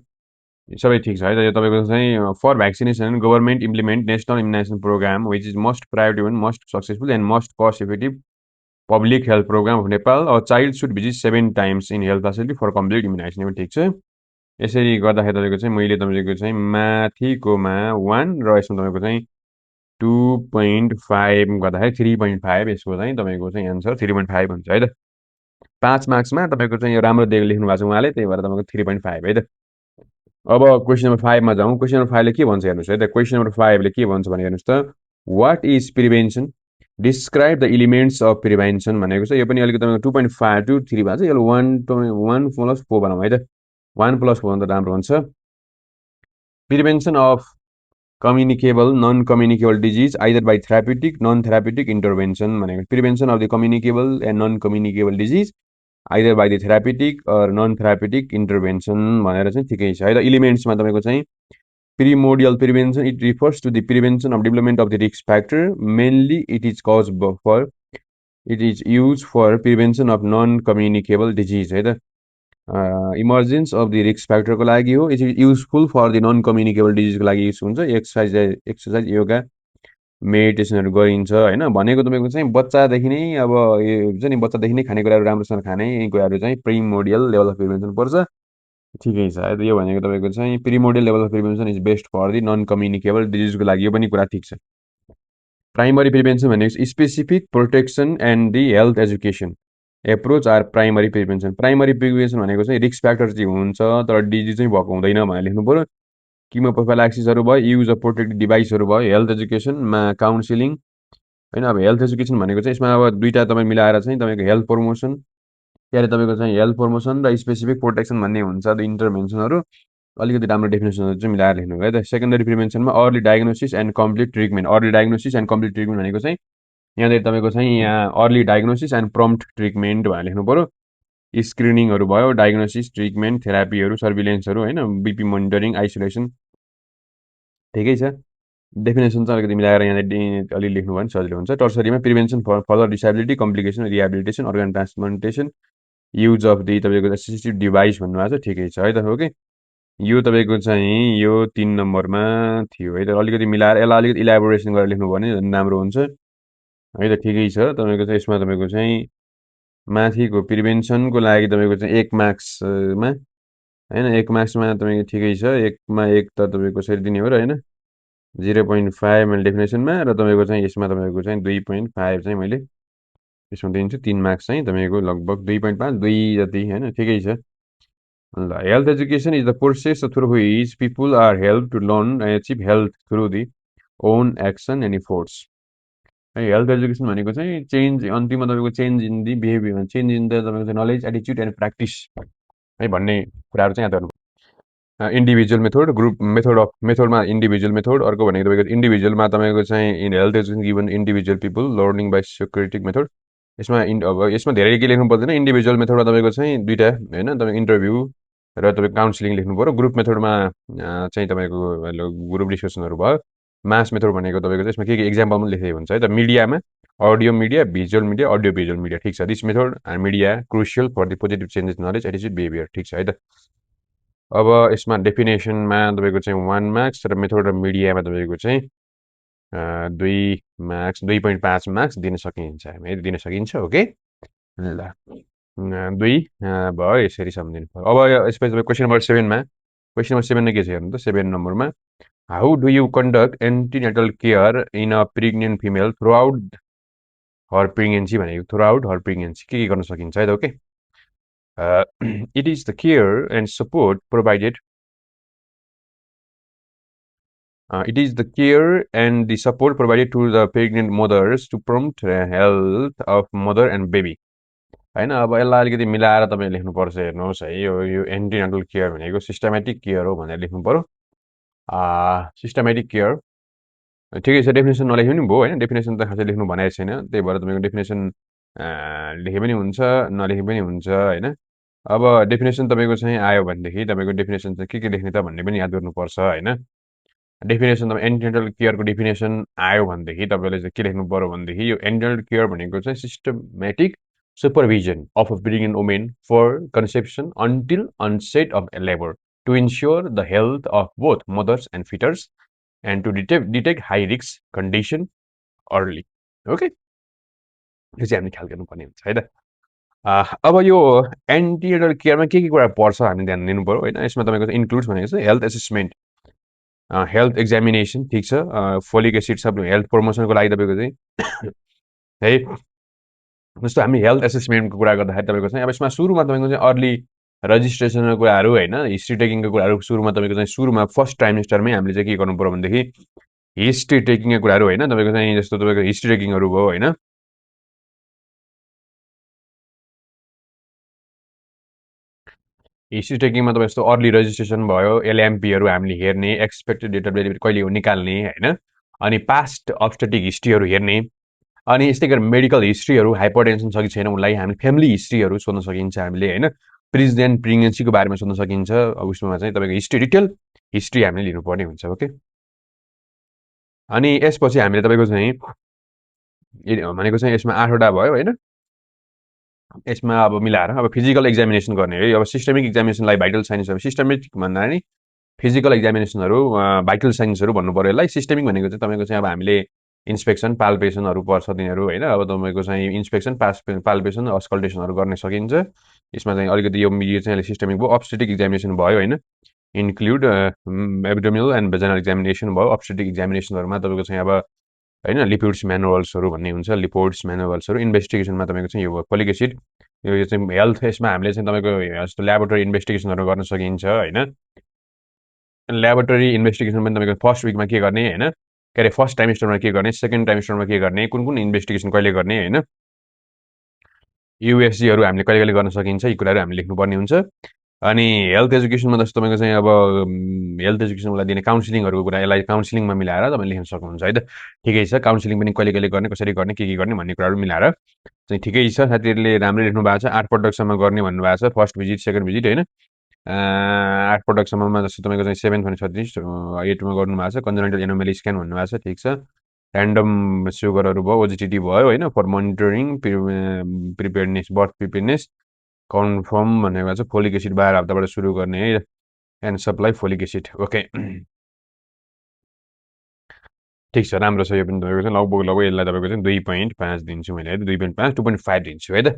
सबै ठिक छ है त। यो तपाईँको चाहिँ for vaccination government implement national immunisation programme which is most priority one most successful and most cost effective public health programme of Nepal. A child should visit 7 times in health facility for complete immunisation पनि ठिक छ। यसरी गर्दाखेरि तपाईँको चाहिँ मैले तपाईँको चाहिँ माथिकोमा 1 र यसमा तपाईँको चाहिँ 2.5 गर्दाखेरि 3.5 यसको चाहिँ तपाईँको चाहिँ एन्सर 3.5 हुन्छ है त। 5 मार्क्समा तपाईँको चाहिँ यो राम्रो लेख्नु भएको छ उहाँले, त्यही भएर तपाईँको 3.5 है त। अब क्वेसन नम्बर 5 मा जाउँ। क्वेसन नम्बर 5 ले के भन्छ हेर्नुहोस् है त। क्वेसन नम्बर 5 ले के भन्छ भने हेर्नुहोस् त। What is prevention? Describe the elements of prevention भनेको छ। यो पनि अलिकति तपाईँको 2.5 to 3 भएको छ। यसलाई 1 + 4 बनाउँ है त। 1 + 4 भन्दा राम्रो हुन्छ। Prevention of communicable non communicable disease either by therapeutic non therapeutic intervention भनेको prevention of the communicable and non communicable disease either by the therapeutic or non therapeutic intervention भनेर चाहिँ ठिकै छ है त। इलिमेन्ट्समा तपाईँको चाहिँ primordial prevention, it refers to the prevention of development of the risk factor. Mainly it is it is used for prevention of non-communicable disease है त। इमर्जेन्स अफ द रिस्क फ्याक्टरको लागि हो। It is useful for the non communicable डिजिजको लागि use हुन्छ। Exercise yoga मेडिटेसनहरू गरिन्छ होइन। भनेको तपाईँको चाहिँ बच्चादेखि नै अब यो हुन्छ नि बच्चादेखि नै खानेकुराहरू राम्रोसँग खाने यी कुराहरू चाहिँ प्रिमोडियल लेभल अफ प्रिभेन्सन पर्छ। ठिकै छ है त। यो भनेको तपाईँको चाहिँ primordial level of prevention is best for the non communicable डिजिजको लागि यो पनि कुरा ठिक छ। प्राइमरी प्रिभेन्सन भनेको specific protection and the health education approach are primary prevention. Primary prevention भनेको चाहिँ रिस्क फ्याक्टर चाहिँ हुन्छ तर डिजिज चाहिँ भएको हुँदैन भनेर लेख्नु पऱ्यो। किमोप्रोफाइलाक्सिसहरू भयो, युज अफ प्रोटेक्टिभ डिभाइसहरू भयो, हेल्थ एजुकेसनमा काउन्सिलिङ होइन। अब हेल्थ एजुकेसन भनेको चाहिँ यसमा अब दुईवटा तपाईँ मिलाएर चाहिँ तपाईँको हेल्थ प्रमोसन ત્યારે तपाईँको चाहिँ हेल्थ प्रमोसन र स्पेसिफिक प्रोटेक्सन भन्ने हुन्छ द इन्टरभेन्सनहरू। अलिकति राम्रो डेफिनेसनहरू चाहिँ मिलाएर लेख्नु है त। सेकेन्डरी प्रिभेन्सनमा early diagnosis and complete treatment. Early diagnosis and complete treatment भनेको चाहिँ यहाँनिर तपाईँको चाहिँ यहाँ early diagnosis and prompt treatment भनेर लेख्नु पऱ्यो। स्क्रिनिङहरू भयो, डायग्नोसिस, ट्रिटमेन्ट, थेरापीहरू, सर्भिलेन्सहरू होइन, बिपी मोनिटरिङ, आइसोलेसन ठिकै छ। डेफिनेसन चाहिँ अलिकति मिलाएर यहाँनिर अलि लेख्नु भयो भने सजिलो हुन्छ। टर्सरीमा prevention for further disability complication rehabilitation organ transplantation use of the तपाईँको एसिस्टिभ डिभाइस भन्नुभएको छ। ठिकै छ है त। हो कि यो तपाईँको चाहिँ यो 3 नम्बरमा थियो है त। अलिकति मिलाएर यसलाई अलिकति इलाबोरेसन गरेर लेख्नु भने राम्रो हुन्छ है त। ठिकै छ। तपाईँको चाहिँ यसमा तपाईँको चाहिँ माथिको प्रिभेन्सनको लागि तपाईँको चाहिँ 1 मार्क्समा होइन 1 मार्क्समा तपाईँको ठिकै छ। 1मा 1 त तपाईँको यसरी दिने हो र होइन 0.5 मैले डेफिनेसनमा र तपाईँको चाहिँ यसमा तपाईँको चाहिँ 2.5 चाहिँ मैले यसमा दिन्छु। 3 मार्क्स चाहिँ तपाईँको लगभग 2.5 2 जति होइन ठिकै छ। ल health education is the process through which people are help to learn and achieve health through the own action and efforts है। हेल्थ एजुकेसन भनेको चाहिँ चेन्ज अन्तिममा तपाईँको change in the behaviour change in the तपाईँको चाहिँ knowledge एटिच्युड and practice है भन्ने कुराहरू चाहिँ याद गर्नु। इन्डिभिजुअल मेथड ग्रुप मेथडमा इन्डिभिजुअल मेथड अर्को भनेको तपाईँको इन्डिभिजुअलमा तपाईँको चाहिँ in health education given individual people learning by socratic method. यसमा अब यसमा धेरै के लेख्नु पर्दैन। इन्डिभिजुअल मेथडमा तपाईँको चाहिँ दुईवटा होइन तपाईँको इन्टरभ्यू र तपाईँको काउन्सिलिङ लेख्नु पऱ्यो। ग्रुप मेथडमा चाहिँ तपाईँको ग्रुप डिस्कसनहरू भयो। मास मेथड भनेको तपाईँको चाहिँ यसमा के इक्जाम्पल पनि लेखेको हुन्छ है त। मिडियामा audio media visual media audio visual media ठिक छ। This method media crucial for the positive changes knowledge एटिच्युड बिहेभियर ठिक छ है त। अब यसमा डेफिनेसनमा तपाईँको चाहिँ 1 मार्क्स र मेथड र मिडियामा तपाईँको चाहिँ 2 मार्क्स 2.5 मार्क्स दिन सकिन्छ दिन सकिन्छ। ओके ल 2 भयो यसरी सम्झिनु पर्यो। अब यसपछि तपाईँ क्वेसन नम्बर 7मा क्वेसन नम्बर 7 के छ हेर्नु त। 7 नम्बरमा how do you conduct antenatal care in a pregnant female through out her pregnancy भनेको थ्रु आउट हर प्रेग्नेन्सी के गर्न सकिन्छ है त। Okay it is the care and support provided it is the care and the support provided to the pregnant mothers to promote health of mother and baby होइन। अब यसलाई अलिकति मिलाएर तपाईँ लेख्नुपर्छ। हेर्नुहोस् है यो एन्टिनेटल केयर भनेको सिस्टमेटिक केयर हो भनेर लेख्नु पऱ्यो। सिस्टमेटिक केयर ठिकै छ। डेफिनेसन नलेख्नु पनि भयो होइन। डेफिनेसन त खासै लेख्नु भनेको छैन, त्यही भएर तपाईँको डेफिनेसन लेखे पनि हुन्छ नलेखे पनि हुन्छ होइन। अब डेफिनेसन तपाईँको चाहिँ आयो भनेदेखि तपाईँको डेफिनेसन चाहिँ के लेख्ने त भन्ने पनि याद गर्नुपर्छ होइन। डेफिनेसन तपाईँ एन्टिनेटल केयरको डेफिनेसन आयो भनेदेखि तपाईँले चाहिँ के लेख्नु पर्यो भनेदेखि यो एन्टिनेटल केयर भनेको चाहिँ systematic supervision of a pregnant women for conception until onset of labour to ensure the health of both mothers and foetus and to detect high risk condition early. Okay, यो चाहिँ हामीले ख्याल गर्नुपर्ने हुन्छ है त। अब यो एन्टिनेटल केयरमा के कुरा पर्छ हामी ध्यान दिनु पऱ्यो होइन। यसमा तपाईँको इन्क्लुड्स भनेको चाहिँ हेल्थ एसेसमेन्ट, हेल्थ एक्जामिनेसन, ठिक छ, फोलिक एसिड सब हेल्थ प्रमोसनको लागि तपाईँको चाहिँ है। जस्तो हामी हेल्थ एसेसमेन्टको कुरा गर्दाखेरि तपाईँको चाहिँ अब यसमा सुरुमा तपाईँको चाहिँ अर्ली रजिस्ट्रेसनको कुराहरू होइन, हिस्ट्री टेकिङको कुराहरू सुरुमा तपाईँको चाहिँ सुरुमा फर्स्ट ट्राइमेस्टरमै हामीले चाहिँ के गर्नु पऱ्यो भनेदेखि हिस्ट्री टेकिङको कुराहरू होइन, तपाईँको चाहिँ जस्तो तपाईँको हिस्ट्री टेकिङहरू भयो होइन। हिस्ट्री टेकिङमा तपाईँ जस्तो अर्ली रजिस्ट्रेसन भयो, एलएमपीहरू हामीले हेर्ने, एक्सपेक्टेड डेट अफ डेलिभरी कहिले हो निकाल्ने होइन, अनि पास्ट अब्स्टेटिक हिस्ट्रीहरू हेर्ने, अनि यस्तै गरी मेडिकल हिस्ट्रीहरू, हाइपरटेन्सन छ कि छैन उसलाई हामी फ्यामिली हिस्ट्रीहरू सोध्न सकिन्छ हामीले होइन, प्रेग्नेन्ट प्रेग्नेन्सीको बारेमा सोध्न सकिन्छ। उसमा चाहिँ तपाईँको हिस्ट्री डिटेल हिस्ट्री हामीले लिनुपर्ने हुन्छ। ओके, अनि यसपछि हामीले तपाईँको चाहिँ भनेको चाहिँ यसमा 8वटा भयो होइन। यसमा अब मिलाएर अब फिजिकल एक्जामिनेसन गर्ने है। अब सिस्टमिक एक्जामिनेसनलाई भाइटल साइन्स, अब सिस्टमिक भन्दा नि फिजिकल एक्जामिनेसनहरू भाइटल साइन्सहरू भन्नु पऱ्यो यसलाई। सिस्टमिक भनेको चाहिँ तपाईँको चाहिँ अब हामीले इन्सपेक्सन पाल्पेसनहरू पर्छ तिनीहरू होइन। अब तपाईँको चाहिँ इन्सपेक्सन पाल्पेसन अस्कल्टेसनहरू गर्न सकिन्छ। यसमा चाहिँ अलिकति यो चाहिँ सिस्टमिक भयो। अब्स्टेटिक एक्जामिनेसन भयो होइन, include abdominal and vaginal examination भयो। अब्स्टेटिक एक्जामिनेसनहरूमा तपाईँको चाहिँ अब होइन लिपिड्स म्यानुअल्सहरू भन्ने हुन्छ, लिपोड्स म्यानुअल्सहरू। इन्भेस्टिगेसनमा तपाईँको चाहिँ यो फोलिक एसिड, यो चाहिँ हेल्थ, यसमा हामीले चाहिँ तपाईँको जस्तो ल्याबोरेटरी इन्भेस्टिगेसनहरू गर्न सकिन्छ होइन। ल्याबोरेटरी इन्भेस्टिगेसन पनि तपाईँको फर्स्ट विकमा के गर्ने होइन, के अरे फर्स्ट ट्राइमेस्टरमा के गर्ने, सेकेन्ड ट्राइमेस्टरमा के गर्ने, कुन कुन इन्भेस्टिगेसन कहिले गर्ने होइन, युएसजीहरू हामीले कहिले कहिले गर्न सकिन्छ, यी कुराहरू हामीले लेख्नुपर्ने हुन्छ। अनि हेल्थ एजुकेसनमा जस्तो तपाईँको चाहिँ अब हेल्थ एजुकेसनलाई दिने काउन्सिलिङहरूको कुरा, यसलाई काउन्सिलिङमा मिलाएर तपाईँले लेख्न सक्नुहुन्छ है त। ठिकै छ, काउन्सिलिङ पनि कहिले कहिले गर्ने, कसरी गर्ने, के गर्ने भन्ने कुराहरू मिलाएर चाहिँ ठिकै छ। साथीहरूले राम्रै लेख्नु भएको छ। 8 पटकसम्म गर्ने भन्नुभएको छ, फर्स्ट भिजिट सेकेन्ड भिजिट होइन। 8 पटकसम्ममा जस्तो तपाईँको चाहिँ 7 भने 36, 8मा गर्नुभएको छ। कन्जनाइटल एनोमेली स्क्यान भन्नुभएको छ, ठिक छ। ऱ्यान्डम सुगरहरू भयो, ओजिटिटी भयो होइन, for monitoring preparedness, birth preparedness, confirm भनेको चाहिँ फोलिक एसिड 12 हप्ताबाट सुरु गर्ने है, and supply folic acid. Okay, ठिक छ, राम्रो छ। यो पनि तपाईँको चाहिँ लगभग यसलाई तपाईँको चाहिँ 2.5 दिन्छु मैले है, 2.5 2.5 दिन्छु है त।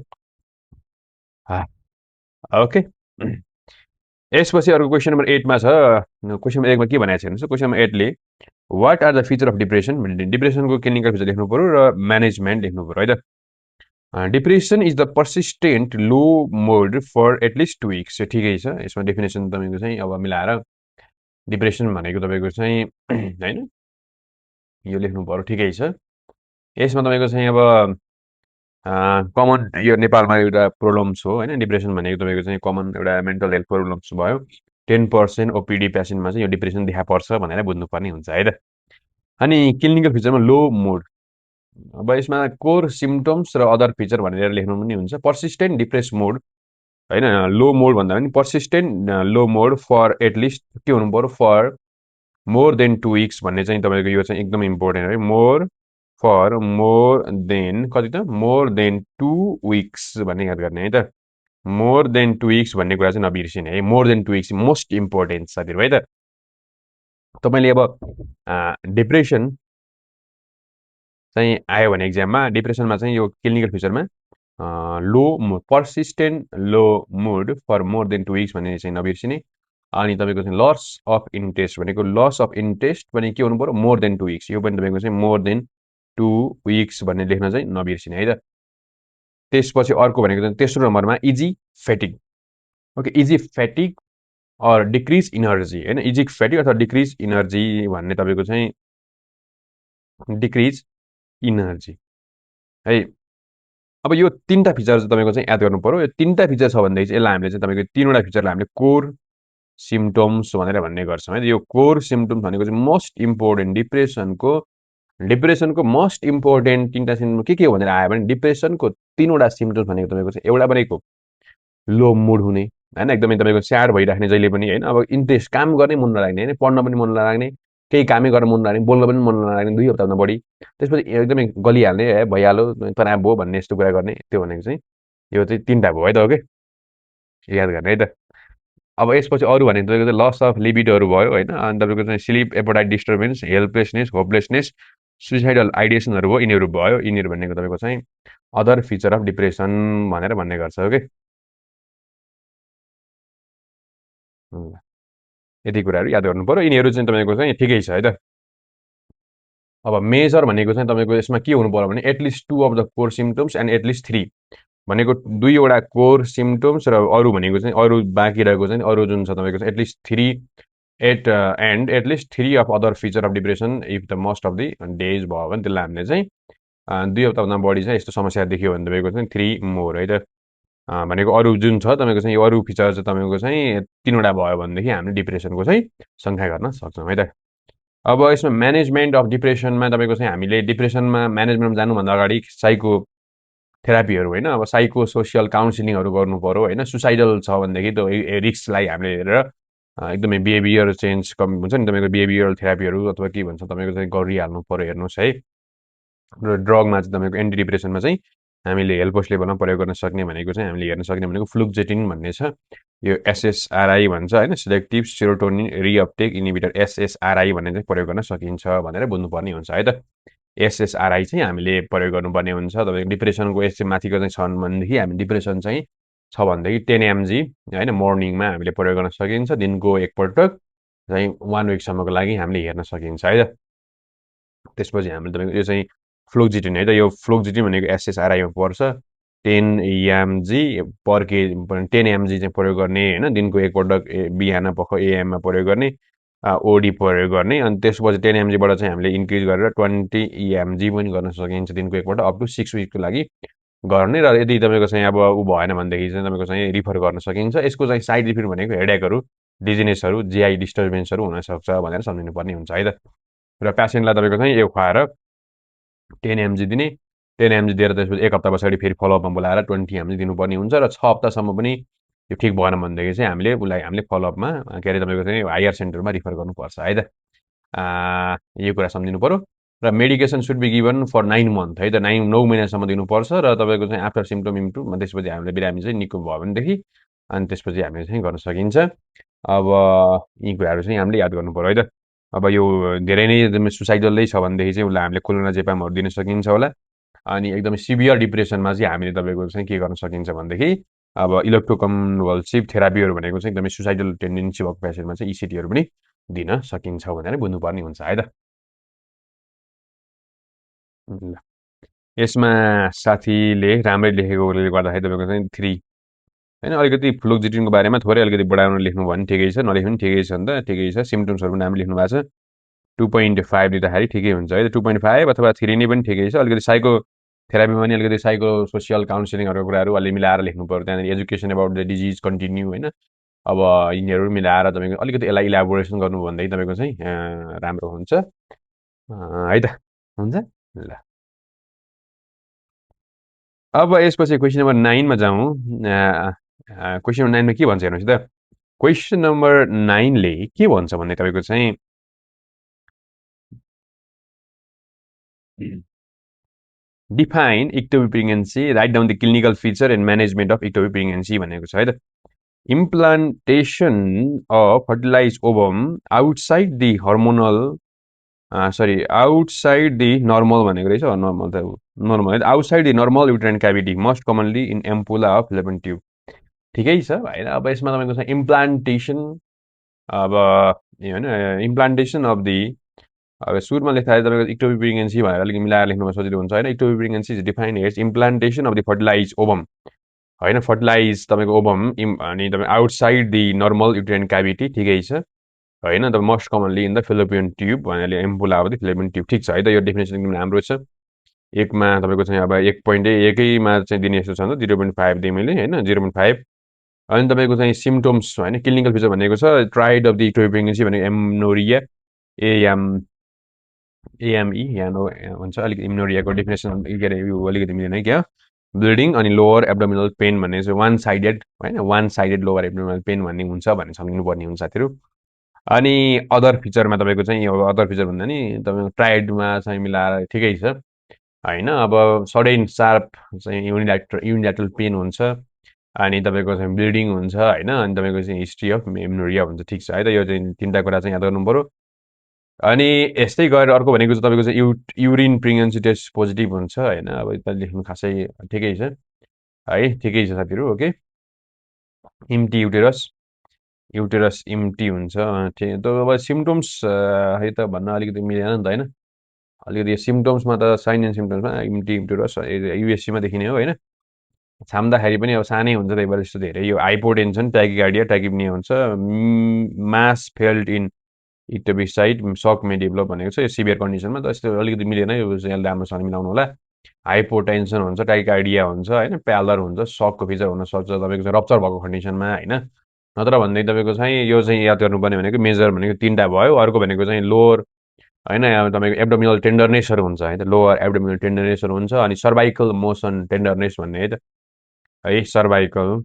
ओके, यसपछि अर्को क्वेसन नम्बर 8मा छ। क्वेसन नम्बर 1मा के भनेको छ हेर्नुहोस्। क्वेसन नम्बर 8ले what are the feature of depression, डिप्रेसनको क्लिनिकल फिचर लेख्नु पऱ्यो र म्यानेजमेन्ट लेख्नु पऱ्यो है त। Depression is the persistent low mood for at least 2 weeks. ठिकै छ, यसमा डेफिनेसन तपाईँको चाहिँ अब मिलाएर डिप्रेसन भनेको तपाईँको चाहिँ होइन यो लेख्नु पऱ्यो, ठिकै छ। यसमा तपाईँको चाहिँ अब कमन यो नेपालमा एउटा प्रोब्लम्स हो होइन। डिप्रेसन भनेको तपाईँको चाहिँ कमन एउटा मेन्टल हेल्थ प्रोब्लम्स भयो। 10% ओपिडी पेसेन्टमा चाहिँ यो डिप्रेसन देखा पर्छ भनेर बुझ्नुपर्ने हुन्छ है त। अनि क्लिनिकल फिचरमा लो मोड, अब यसमा कोर सिम्टम्स र अदर फिचर भनेर लेख्नु पनि हुन्छ। पर्सिस्टेन्ट डिप्रेस मोड होइन, लो मोड भन्दा पनि persistent low mood for at least के हुनु पऱ्यो, फर मोर देन 2 विक्स भन्ने चाहिँ तपाईँको यो चाहिँ एकदम इम्पोर्टेन्ट है। मोर देन कति त, मोर देन 2 विक्स भन्ने याद गर्ने है त। मोर देन 2 विक्स भन्ने कुरा चाहिँ नबिर्सिने है। More than 2 weeks most important साथीहरू है त। तपाईँले अब डिप्रेसन चाहिँ आयो भने एक्जाममा, डिप्रेसनमा चाहिँ यो क्लिनिकल फिचरमा low persistent low mood for more than 2 weeks भन्ने चाहिँ नबिर्सिने। अनि तपाईँको चाहिँ लस अफ इन्ट्रेस्ट भनेको, लस अफ इन्ट्रेस्ट भने के हुनु पऱ्यो, मोर देन 2 विक्स। यो पनि तपाईँको चाहिँ मोर देन 2 विक्स भन्ने लेख्न चाहिँ नबिर्सिने है त। त्यसपछि अर्को भनेको चाहिँ तेस्रो नम्बरमा easy fatigue. Okay, easy fatigue or decrease energy होइन, इजी फेटिक अथवा डिक्रिज इनर्जी भन्ने तपाईँको चाहिँ डिक्रिज इनर्जी है। अब यो 3टा फिचर चाहिँ तपाईँको चाहिँ याद गर्नु पऱ्यो। यो 3टा फिचर छ भनेदेखि चाहिँ यसलाई हामीले चाहिँ तपाईँको 3वटा फिचरलाई हामीले कोर सिम्टम्स भनेर भन्ने गर्छौँ है। यो कोर सिम्टम्स भनेको चाहिँ मोस्ट इम्पोर्टेन्ट डिप्रेसनको मोस्ट इम्पोर्टेन्ट 3टा सिम्टम के हो भनेर आयो भने डिप्रेसनको 3वटा सिम्टम्स भनेको तपाईँको चाहिँ एउटा भनेको लो मुड हुने होइन एकदमै तपाईँको स्याड भइराख्ने जहिले पनि होइन अब इन्ट्रेस्ट काम गर्ने मन नलाग्ने होइन पढ्न पनि मन नलाग्ने केही कामै गर्न मन नलाग्ने बोल्न पनि मन नलाग्ने 2 हप्ताभन्दा बढी त्यसपछि एकदमै गलिहाल्ने ए भइहाल्यो तनाव भयो भन्ने यस्तो कुरा गर्ने त्यो भनेको चाहिँ यो चाहिँ 3टा भयो है त ओके याद गर्ने है त अब यसपछि अरू भनेको तपाईँको चाहिँ लस अफ लिबिडोहरू भयो होइन अनि तपाईँको चाहिँ sleep appetite disturbance helplessness hopelessness suicidal आइडिएसनहरू भयो यिनीहरू भयो यिनीहरू भनेको तपाईँको चाहिँ अदर फिचर अफ डिप्रेसन भनेर भन्ने गर्छ ओके यति कुराहरू याद गर्नु पऱ्यो यिनीहरू चाहिँ तपाईँको चाहिँ ठिकै छ है त अब मेजर भनेको चाहिँ तपाईँको यसमा के हुनु पर्यो भने at least 2 of the core symptoms and at least 3 भनेको 2वटा कोर सिम्टम्स र अरू भनेको चाहिँ अरू बाँकी रहेको चाहिँ अरू जुन छ तपाईँको चाहिँ at least 3 and at least 3 of other feature of depression if the most of the days भयो भने त्यसलाई हामीले चाहिँ 2 हप्ताभन्दा बढी चाहिँ यस्तो समस्या देखियो भने तपाईँको चाहिँ 3 मोर है त भनेको अरू जुन छ तपाईँको चाहिँ यो अरू फिचर चाहिँ तपाईँको चाहिँ 3वटा भयो भनेदेखि हामीले डिप्रेसनको चाहिँ सङ्ख्या गर्न सक्छौँ है त अब यसमा म्यानेजमेन्ट अफ डिप्रेसनमा तपाईँको चाहिँ हामीले डिप्रेसनमा म्यानेजमेन्टमा जानुभन्दा अगाडि साइको थेरापीहरू होइन अब साइको सोसियल काउन्सिलिङहरू गर्नु पऱ्यो होइन सुसाइडल छ भनेदेखि त्यो रिस्कलाई हामीले हेरेर एकदमै बिहेभियर चेन्ज कम हुन्छ नि तपाईँको बिहेभियरल थेरापीहरू अथवा के भन्छ तपाईँको चाहिँ गरिहाल्नु पऱ्यो हेर्नुहोस् है र ड्रगमा चाहिँ तपाईँको एन्टी डिप्रेसनमा चाहिँ हामीले हेल्पोस लेभलमा प्रयोग गर्न सक्ने भनेको चाहिँ हामीले हेर्न सक्ने भनेको फ्लुक्जेटिन भन्ने छ यो एसएसआरआई भन्छ होइन सिलेक्टिभ सेरोटोनिन रिअपटेक इनिबिटर एसएसआरआई भन्ने चाहिँ प्रयोग गर्न सकिन्छ भनेर बुझ्नुपर्ने हुन्छ है त एसएसआरआई चाहिँ हामीले प्रयोग गर्नुपर्ने हुन्छ तपाईँको डिप्रेसनको यसै माथिको चाहिँ छन् भनेदेखि हामी डिप्रेसन चाहिँ छ भनेदेखि 10 mg होइन मर्निङमा हामीले प्रयोग गर्न सकिन्छ दिनको एकपटक चाहिँ 1 विकसम्मको लागि हामीले हेर्न सकिन्छ है त त्यसपछि हामीले तपाईँको यो चाहिँ फ्लोक्जिटिन है त यो फ्लोक्जिटिन भनेको एसएसआरआईमा पर्छ 10 mg पर के 10 mg चाहिँ प्रयोग गर्ने होइन दिनको एकपटक बिहान पख एएममा प्रयोग गर्ने ओडी प्रयोग गर्ने अनि त्यसपछि 10 mgबाट चाहिँ हामीले इन्क्रिज गरेर 20 mg पनि गर्न सकिन्छ दिनको एकपल्ट अप टु 6 विकको लागि गर्ने र यदि तपाईँको चाहिँ अब ऊ भएन भनेदेखि चाहिँ तपाईँको चाहिँ रिफर गर्न सकिन्छ यसको चाहिँ साइड इफेक्ट भनेको हेडेकहरू डिजिनेसहरू जिआई डिस्टर्बेन्सहरू हुनसक्छ भनेर सम्झिनु पर्ने हुन्छ है त र पेसेन्टलाई तपाईँको चाहिँ यो खुवाएर 10 mg दिने 10 mg दिएर त्यसपछि 1 हप्ता पछाडि फेरि फलोअपमा बोलाएर 20 mg दिनुपर्ने हुन्छ र 6 हप्तासम्म पनि यो ठिक भएन भनेदेखि चाहिँ हामीले उसलाई हामीले फलोअपमा के अरे तपाईँको चाहिँ हायर सेन्टरमा रिफर गर्नुपर्छ है त यो कुरा सम्झिनु पऱ्यो र medication should be given for 9 month है त 9 महिनासम्म दिनुपर्छ र तपाईँको चाहिँ आफ्टर सिम्टम इम्प्रुभ त्यसपछि हामीले बिरामी चाहिँ निको भयो भनेदेखि अनि त्यसपछि हामीले चाहिँ गर्न सकिन्छ अब यी कुराहरू चाहिँ हामीले याद गर्नु पऱ्यो है त अब यो धेरै नै एकदमै सुसाइडलै छ भनेदेखि चाहिँ उसलाई हामीले क्लोनाजेपामहरू दिन सकिन्छ होला अनि एकदमै सिभियर डिप्रेसनमा चाहिँ हामीले तपाईँको चाहिँ के गर्न सकिन्छ भनेदेखि अब इलेक्ट्रोकन्भल्सिभ थेरापीहरू भनेको चाहिँ एकदमै सुसाइडल टेन्डेन्सी भएको पेसेन्टमा चाहिँ इसिटीहरू पनि दिन सकिन्छ भनेर बुझ्नुपर्ने हुन्छ है त ल यसमा साथीले राम्रै लेखेकोले गर्दाखेरि तपाईँको चाहिँ 3 होइन अलिकति फ्लुक्जिटिनको बारेमा थोरै अलिकति बढाउन लेख्नु भयो भने ठिकै छ नलेख्नु पनि ठिकै छ नि त ठिकै छ सिम्टम्सहरू पनि राम्रो लेख्नु भएको छ 2.5 दिँदाखेरि ठिकै हुन्छ है 2.5 अथवा 3 नै पनि ठिकै छ अलिकति साइको थेरापीमा पनि अलिकति साइको सोसियल काउन्सिलिङहरूको कुराहरू अलि मिलाएर लेख्नु पऱ्यो त्यहाँनिर education about the disease continue होइन अब यिनीहरू मिलाएर तपाईँको अलिकति यसलाई इलाबोरेसन गर्नु भन्दाखेरि तपाईँको चाहिँ राम्रो हुन्छ है त हुन्छ ल अब यसपछि क्वेसन नम्बर 9मा जाउँ क्वेसन नम्बर 9मा के भन्छ हेर्नुहोस् त क्वेसन नम्बर 9ले के भन्छ भन्ने तपाईँको चाहिँ define ectopic pregnancy write down the clinical feature and management of ectopic pregnancy भनेको छ है त implantation of fertilize ovum outside the hormonal sorry outside the normal भनेको रहेछ नर्मल त नर्मल है outside the normal uterine cavity most commonly in ampulla of fallopian tube ठिकै छ होइन अब यसमा तपाईँको छ इम्प्लान्टेसन अब यो होइन इम्प्लान्टेसन अफ दि अब सुरुमा लेख्दा तपाईँको इक्टोपिक प्रेग्नेन्सी भनेर अलिक मिलाएर लेख्नुमा सजिलो हुन्छ होइन ectopic pregnancy is define as implantation of the fertilize ovum होइन फर्टिलाइज तपाईँको ओभम अनि तपाईँ outside the normal uterine cavity ठिकै छ होइन त most commonly in the fallopian tube भनेर ampulla of the fallopian tube ठिक छ है त यो डेफिनेसन एकदम राम्रो छ एकमा तपाईँको चाहिँ अब 1.1मा चाहिँ दिने जस्तो छ नि त 0.5 दिएँ मैले होइन 0.5 अनि तपाईँको चाहिँ सिम्टम्स होइन क्लिनिकल फिचर भनेको छ tried of the ectopic pregnancy भनेको एमनोरिया एएम एएमई यहाँ हुन्छ अलिक इम्नोरियाको डेफिनेसन के अरे यो अलिकति मिलेन क्या ब्लिडिङ अनि लोवर एब्डोमिनल पेन भन्ने चाहिँ वान साइडेड होइन one sided lower abdominal pain भन्ने हुन्छ भन्ने सम्झिनुपर्ने हुन्छ साथीहरू। अनि अदर फिचरमा तपाईँको चाहिँ अब अदर फिचर भन्दा नि तपाईँको ट्राइडमा चाहिँ मिलाएर ठिकै छ होइन। अब सडेन सार्प चाहिँ युनिल्याटरल पेन हुन्छ अनि तपाईँको चाहिँ ब्लिडिङ हुन्छ होइन अनि तपाईँको चाहिँ हिस्ट्री अफ मेमोरिया हुन्छ ठिक छ है त। यो चाहिँ तिनवटा कुरा चाहिँ याद गर्नु पऱ्यो। अनि यस्तै गरेर अर्को भनेको चाहिँ तपाईँको चाहिँ युरिन प्रेग्नेन्सी टेस्ट पोजिटिभ हुन्छ होइन। अब यता लेख्नु खासै ठिकै छ है ठिकै छ साथीहरू okay. Empty uterus uterus empty हुन्छ ठिक त। अब सिम्टम्स है त भन्न अलिकति मिलेन नि त होइन। अलिकति सिम्टम्समा त साइन एन्ड सिम्टम्समा इम्टी युटेरस युएससीमा देखिने हो होइन। छाम्दाखेरि पनि अब सानै हुन्छ त्यही भएर यस्तो धेरै यो हाइपोटेन्सन ट्याकिकार्डिया ट्याकिप्निया हुन्छ। मास फेल्ड इन इक्टोबिसाइड सक मे डेभलप भनेको छ यो सिभियर कन्डिसनमा त यस्तो अलिकति मिलेन यो चाहिँ राम्रोसँग मिलाउनु होला। हाइपोटेन्सन हुन्छ टाइकार्डिया हुन्छ होइन प्यालर हुन्छ सकको फिचर हुनसक्छ तपाईँको चाहिँ रप्चर भएको कन्डिसनमा होइन। नत्र भन्दै तपाईँको चाहिँ यो चाहिँ याद गर्नुपर्ने भनेको मेजर भनेको तिनवटा भयो। अर्को भनेको चाहिँ लोवर होइन अब तपाईँको एब्डोमिनल टेन्डरनेसहरू हुन्छ है त लोवर एब्डोमिनल टेन्डरनेसहरू हुन्छ अनि सर्भाइकल मोसन टेन्डरनेस भन्ने है सर्भाइकल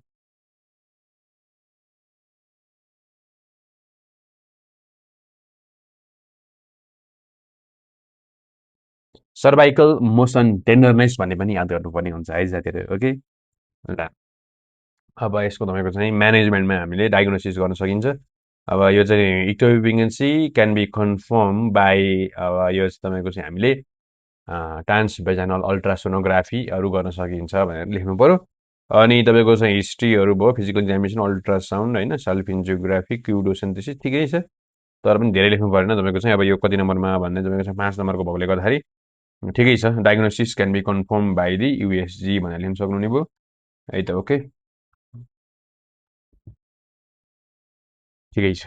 सर्भाइकल मोसन टेन्डरनेस भन्ने पनि याद गर्नुपर्ने हुन्छ है साथीहरू ओके। ल अब यसको तपाईँको चाहिँ म्यानेजमेन्टमा हामीले डायग्नोसिस गर्न सकिन्छ। अब यो चाहिँ ectopic pregnancy can be confirm by अब यो चाहिँ तपाईँको चाहिँ हामीले ट्रान्स भेजानल अल्ट्रासोनोग्राफीहरू गर्न सकिन्छ भनेर लेख्नु पऱ्यो। अनि तपाईँको चाहिँ हिस्ट्रीहरू भयो फिजिकल एक्जामिनेसन अल्ट्रासाउन्ड होइन सेल्फ इन्जियोग्राफी क्युडोसेन्थेसिस ठिकै छ। तर पनि धेरै लेख्नु परेन तपाईँको चाहिँ अब यो कति नम्बरमा भन्ने तपाईँको चाहिँ 5 नम्बरको भएकोले गर्दाखेरि ठिकै छ। Diagnosis can be confirm by the USG भनेर लेख्न सक्नुहुने भयो है त ओके ठिकै छ।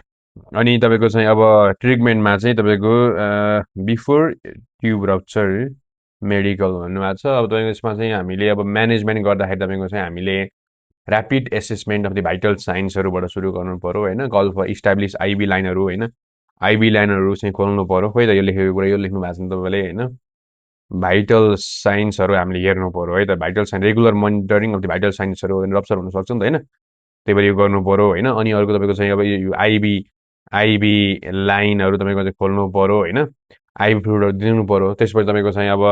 अनि तपाईँको चाहिँ अब ट्रिटमेन्टमा चाहिँ तपाईँको बिफोर ट्युब रप्चर मेडिकल भन्नुभएको छ। अब तपाईँको यसमा चाहिँ हामीले अब म्यानेजमेन्ट गर्दाखेरि तपाईँको चाहिँ हामीले rapid assessment of the vital साइन्सहरूबाट सुरु गर्नु पऱ्यो होइन। कल फर इस्टाब्लिस आइबी लाइनहरू होइन आइबी लाइनहरू चाहिँ खोल्नु पऱ्यो खोइ त यो लेखेको कुरा यो लेख्नु भएको छ नि तपाईँले होइन। भाइटल साइन्सहरू हामीले हेर्नु पऱ्यो है त vital science regular monitoring of the vital साइन्सहरू रप्चर हुनसक्छ नि त होइन। त्यही भएर यो गर्नु पऱ्यो होइन। अनि अर्को तपाईँको चाहिँ अब यो आइबी आइबी लाइनहरू तपाईँको चाहिँ खोल्नु पऱ्यो होइन। आइबी फ्लुइडहरू दिनु पऱ्यो त्यसपछि तपाईँको चाहिँ अब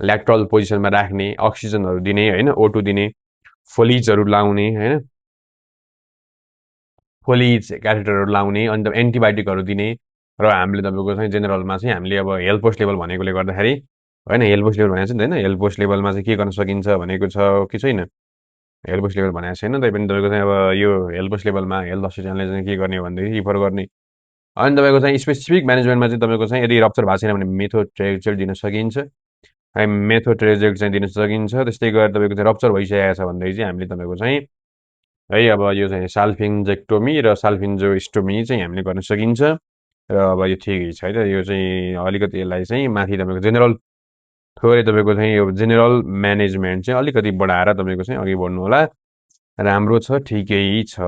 ल्याक्ट्रल पोजिसनमा राख्ने अक्सिजनहरू दिने होइन ओटु दिने फोलिजहरू लाउने होइन फोलिज क्याथेटरहरू लाउने अनि त एन्टिबायोटिकहरू दिने र हामीले तपाईँको चाहिँ जेनरलमा चाहिँ हामीले अब हेल्थ पोस्ट लेभल भनेकोले गर्दाखेरि होइन हेल्थ पोस्ट लेभल भनेको छ नि त होइन हेल्थ पोस्ट लेभलमा चाहिँ के गर्न सकिन्छ भनेको छ कि छैन। हेल्थ पोस्ट लेभल भनेको छैन तैपनि तपाईँको चाहिँ अब यो हेल्थ पोस्ट लेभलमा हेल्थ असिस्टेन्टले चाहिँ के गर्ने भनेदेखि रिफर गर्ने। अनि तपाईँको चाहिँ स्पेसिफिक म्यानेजमेन्टमा चाहिँ तपाईँको चाहिँ यदि रप्चर भएको छैन भने मेथोट्रेक्सेट दिन सकिन्छ है मेथोट्रेजेक्ट चाहिँ दिन सकिन्छ। त्यस्तै गरेर तपाईँको चाहिँ रप्चर भइसकेको छ भनेदेखि चाहिँ हामीले तपाईँको चाहिँ है अब यो चाहिँ साल्फिन्जेक्टोमी र साल्फिन्जोस्टोमी चाहिँ हामीले गर्न सकिन्छ। र अब यो ठिकै छ है त यो चाहिँ अलिकति यसलाई चाहिँ माथि तपाईँको जेनरल थोरै तपाईँको चाहिँ यो जेनरल म्यानेजमेन्ट चाहिँ अलिकति बढाएर तपाईँको चाहिँ अघि बढ्नु होला राम्रो छ ठिकै छ।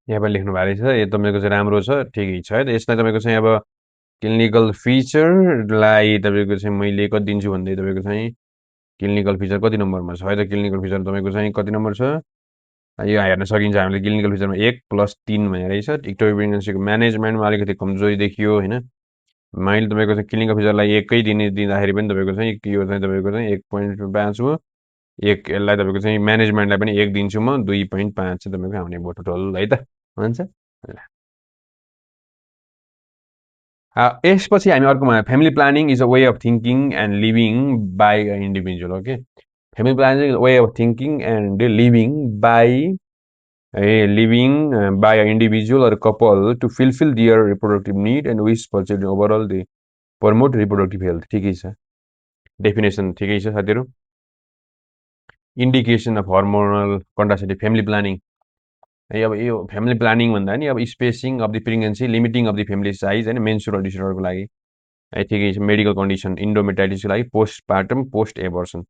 यहाँ पनि लेख्नु भएको रहेछ यो तपाईँको चाहिँ राम्रो छ ठिकै छ है त। यसलाई तपाईँको चाहिँ अब क्लिनिकल फिचरलाई तपाईँको चाहिँ मैले कति दिन्छु भन्दै तपाईँको चाहिँ क्लिनिकल फिचर कति नम्बरमा छ है त। क्लिनिकल फिचर तपाईँको चाहिँ कति नम्बर छ यो हेर्न सकिन्छ हामीले क्लिनिकल फिचरमा 1+3 भनेर रहेछ। इक्टोपिक प्रेग्नेन्सीको म्यानेजमेन्टमा अलिकति कमजोरी देखियो होइन। मैले तपाईँको चाहिँ क्लिनिकल फिचरलाई एकै दिँदाखेरि पनि तपाईँको चाहिँ यो चाहिँ तपाईँको चाहिँ 1.5 हो। एक यसलाई तपाईँको चाहिँ म्यानेजमेन्टलाई पनि 1 दिन्छु म 2.5 चाहिँ तपाईँको आउने भयो टोटल है त हुन्छ। ल यसपछि हामी अर्कोमा family planning is a way of thinking and living by a individual okay. Family planning way of thinking and living by living by an individual or couple to fulfill their reproductive need and wish for children overall they promote reproductive health ठिकै छ। Definition ठिकै छ साथीहरू। Indication of hormonal contraceptive family planning है अब यो family planning भन्दा नि अब spacing of the pregnancy limiting of the family size होइन मेन्सुरल डिसअर्डरको लागि है ठिकै छ। मेडिकल कन्डिसन इन्डोमेटाइटिसको लागि postpartum post abortion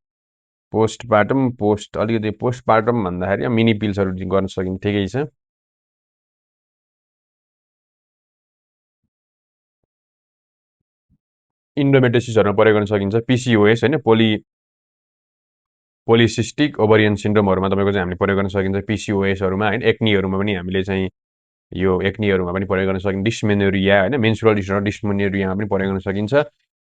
postpartum post अलिकति पोस्ट पार्टम भन्दाखेरि मिनी पिल्सहरू गर्न सकिन्छ ठिकै छ। इन्डोमेट्रियोसिसहरुमा प्रयोग गर्न सकिन्छ। पिसिओएस होइन पोलिसिस्टिक ओभरियन सिन्ड्रोमहरुमा तपाईँको चाहिँ हामीले प्रयोग गर्न सकिन्छ। पिसिओएसहरुमा होइन एक्नीहरुमा पनि हामीले चाहिँ यो एक्नीहरुमा पनि प्रयोग गर्न सकिन्छ। डिस्मेनोरिया होइन मेन्स्ट्रुअल डिसअर्डर डिस्मेनोरियामा पनि प्रयोग गर्न सकिन्छ।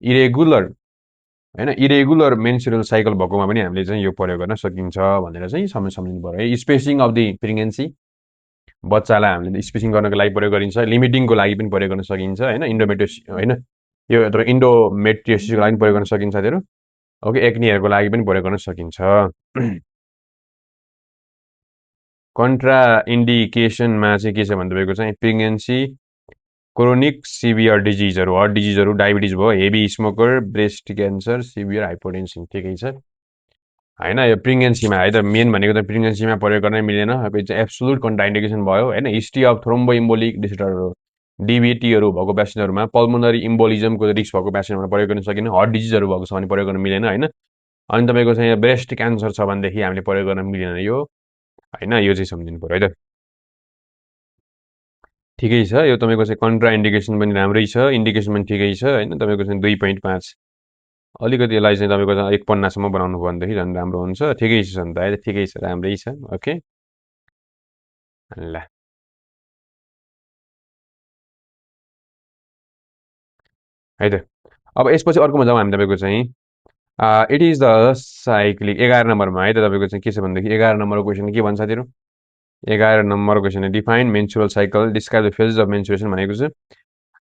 इरेगुलर मेन्स्ट्रुअल साइकल भएकोमा पनि हामीले चाहिँ यो प्रयोग गर्न सकिन्छ भनेर चाहिँ सम्झिनु पर्यो है। स्पेसिङ अफ द प्रेग्नेन्सी बच्चालाई हामीले स्पेसिङ गर्नको लागि प्रयोग गरिन्छ। लिमिटिङको लागि पनि प्रयोग गर्न सकिन्छ होइन। होइन यो तपाईँ इन्डोमेट्रियोसिसको लागि पनि प्रयोग गर्न सकिन्छ साथीहरू। ओके एक्नीहरूको लागि पनि प्रयोग गर्न सकिन्छ। कन्ट्रा इन्डिकेसनमा चाहिँ के छ भने तपाईँको चाहिँ प्रेग्नेन्सी क्रोनिक सिभियर डिजिजहरू हार्ट डिजिजहरू डायबिटिज भयो heavy smoker breast cancer severe hypotension ठिकै छ होइन। यो प्रेग्नेन्सीमा है त मेन भनेको त प्रेग्नेन्सीमा प्रयोग गर्नै मिलेन। अब चाहिँ एब्सोल्युट कन्ट्राइन्डिकेसन भयो होइन। हिस्ट्री अफ थ्रोम्बोइम्बोलिक डिसअर्डरहरू डिबिटीहरू भएको पेसेन्टहरूमा पल्मोनरी इम्बोलिजमको रिस्क भएको पेसेन्टहरूमा प्रयोग गर्न सकिने। हार्ट डिजिजहरू भएको छ भने प्रयोग गर्न मिलेन होइन। अनि तपाईँको चाहिँ ब्रेस्ट क्यान्सर छ भनेदेखि हामीले प्रयोग गर्न मिलेन यो होइन। यो चाहिँ सम्झिनु पऱ्यो है त। ठिकै छ यो तपाईँको चाहिँ कन्ट्रा इन्डिकेसन पनि राम्रै छ इन्डिकेसन पनि ठिकै छ होइन। तपाईँको चाहिँ 2.5 अलिकति यसलाई चाहिँ तपाईँको चाहिँ 1 पन्नासम्म बनाउनु भयो भनेदेखि झन् राम्रो हुन्छ। ठिकै छ सन्त है ठिकै छ राम्रै छ ओके ल है त। अब यसपछि अर्कोमा जाउँ हामी तपाईँको चाहिँ इट इज द साइक्लिक 11 नम्बरमा है त तपाईँको चाहिँ के छ भनेदेखि 11 नम्बरको क्वेसन के भन्छ साथीहरू। 11 नम्बरको question define menstrual cycle describe the phases of mensuration भनेको छ।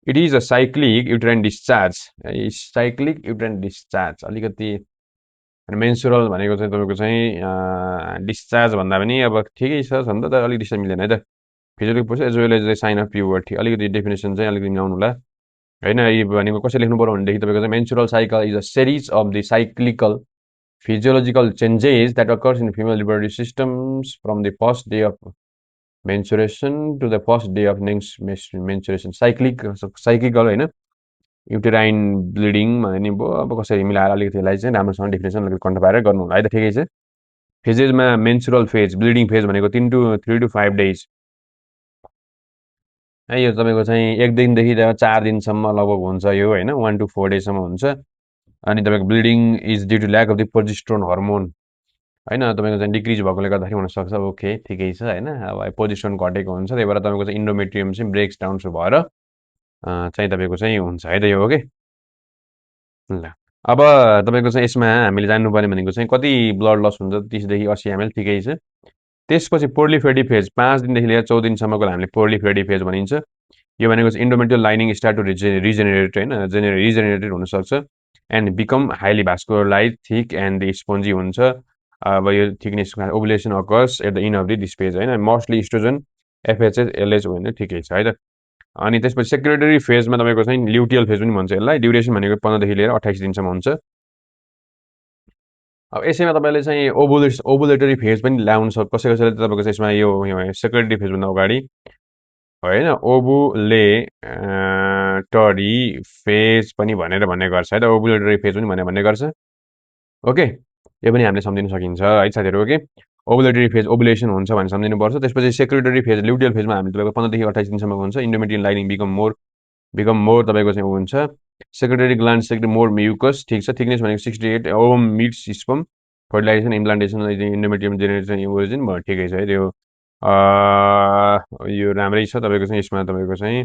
It is a cyclic uterine discharge cyclic uterine discharge अलिकति मेन्सुरल भनेको चाहिँ तपाईँको चाहिँ डिस्चार्ज भन्दा पनि अब ठिकै छ नि त अलिक डिस्चार्ज मिल्दैन है त। Physical process as well as the sign of puberty अलिकति डेफिनेसन चाहिँ अलिकति मिलाउनु होला होइन। यो भनेको कसरी लेख्नु पर्यो भनेदेखि तपाईँको चाहिँ menstrual cycle is a series of the cyclical physiological changes that occurs in female reproductive systems from the first day of menstruation to the first day of next menstruation cyclical होइन। युटेराइन ब्लिडिङ भन्ने नि भयो अब कसरी मिलाएर अलिकति यसलाई चाहिँ राम्रोसँग डेफिनेसन अलिकति कन्ट पारेर गर्नु होला है त ठिकै छ। फेजेसमा मेन्सुरल फेज ब्लिडिङ फेज भनेको 3 to 5 days है। यो तपाईँको चाहिँ 1 दिनदेखि 4 दिनसम्म लगभग हुन्छ यो होइन 1 to 4 डेजसम्म हुन्छ। अनि तपाईँको bleeding is due to lack of the progesterone hormone होइन। तपाईँको चाहिँ डिक्रिज भएकोले गर्दाखेरि हुनसक्छ ओके ठिकै छ होइन। अब प्रोजेस्टेरोन घटेको हुन्छ त्यही भएर तपाईँको चाहिँ इन्डोमेट्रियम चाहिँ ब्रेक्स डाउन भएर चाहिँ तपाईँको चाहिँ हुन्छ है त यो ओके ल। अब तपाईँको चाहिँ यसमा हामीले जान्नुपर्ने भनेको चाहिँ कति ब्लड लस हुन्छ 30देखि 80 ml ठिकै छ। त्यसपछि प्रोलिफेटिभ फेज 5 दिनदेखि लिएर 14 दिनसम्मको हामीले प्रोलिफेटिभ फेज भनिन्छ। यो भनेको चाहिँ endometrial lining start to regenerate होइन रिजेनेरेटेड हुनसक्छ and become highly vascularize thick and spongy हुन्छ। अब यो thickness ovulation occurs at the end of the this phase होइन। मोस्टली इस्ट्रोजन एफएचएस एलएच होइन ठिकै छ है त। अनि त्यसपछि सेक्रेटरी फेजमा तपाईँको चाहिँ ल्युटियल फेज पनि भन्छ यसलाई। ड्युरेसन भनेको 15देखि लिएर 28 दिनसम्म हुन्छ। अब यसैमा तपाईँले चाहिँ ओभुलेटरी फेज पनि ल्याउनु सक्छ कसैले तपाईँको चाहिँ यसमा यो सेक्रेटरी फेजभन्दा अगाडि होइन ओभुलेटरी फेज पनि भनेर भन्ने गर्छ है त। ओभुलेटरी फेज पनि भनेर भन्ने गर्छ ओके। यो पनि हामीले सम्झिन सकिन्छ है साथीहरू ओके। ओभुलेटरी फेज ओभुलेसन हुन्छ भनेर सम्झिनुपर्छ। त्यसपछि सेक्रेटरी फेज ल्युटियल फेजमा हामीले तपाईँको 15देखि 28 दिनसम्मको हुन्छ। इन्डोमेट्रियल लाइनिङ बिकम मोर तपाईँको चाहिँ हुन्छ। Secretory gland secretory more mucus ठिक छ। थिकनेस भनेको 68 ovum meets sperm fertilization implantation endometrium generation origin भयो ठिकै छ है त्यो यो राम्रै छ। तपाईँको चाहिँ यसमा तपाईँको चाहिँ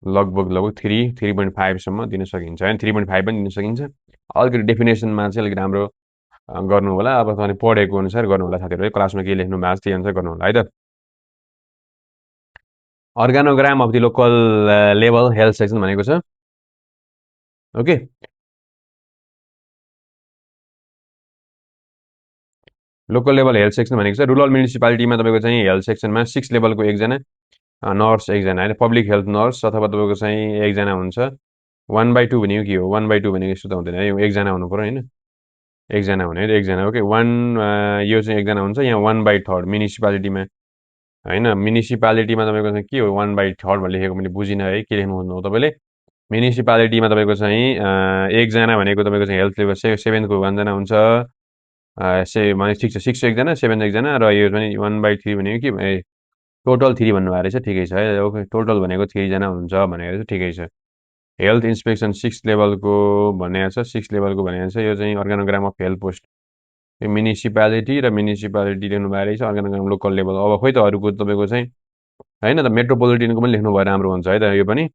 लगभग 3.5सम्म दिन सकिन्छ होइन 3.5 पनि दिन सकिन्छ। अलिकति डेफिनेसनमा चाहिँ अलिक राम्रो गर्नु होला। अब तपाईँले पढेको अनुसार गर्नु होला साथीहरू है। क्लासमा के लेख्नु भएको छ त्यही अनुसार गर्नु होला है त। Organogram of the local level health section भनेको छ okay. Local level health section भनेको छ रुरल म्युनिसिपालिटीमा तपाईँको चाहिँ हेल्थ सेक्सनमा 6 लेभलको एकजना नर्स एकजना होइन पब्लिक हेल्थ नर्स अथवा तपाईँको चाहिँ एकजना हुन्छ। 1/2 भनेको के हो 1/2 भनेको यस्तो त हुँदैन है एकजना हुनु पऱ्यो होइन। एकजना हुने है एकजना ओके यो चाहिँ एकजना हुन्छ। यहाँ 1/3 म्युनिसिपालिटीमा होइन। म्युनिसिपालिटीमा तपाईँको चाहिँ के हो 1/3 लेखेको मैले बुझिनँ है के लेख्नु खोज्नु हो तपाईँले। म्युनिसिपालिटीमा तपाईँको चाहिँ एकजना भनेको तपाईँको चाहिँ हेल्थ लेभल 7को 1जना हुन्छ। भने ठिक छ 6 एकजना 7 एकजना र यो पनि 1/3 भनेको के टोटल 3 भन्नुभएको रहेछ ठिकै छ है ओके। टोटल भनेको 3जना हुन्छ भनेको चाहिँ ठिकै छ। हेल्थ इन्सपेक्सन 6 लेभलको भनेको छ 6 लेभलको भनेको छ यो चाहिँ अर्गानोग्राम अफ हेल्थ पोस्ट यो म्युनिसिपालिटी र म्युनिसिपालिटी लेख्नु भएको रहेछ अर्गानोग्राम लोकल लेभल अब खोइ त अरूको तपाईँको चाहिँ होइन त मेट्रोपोलिटियनको पनि लेख्नु भयो राम्रो हुन्छ है त यो पनि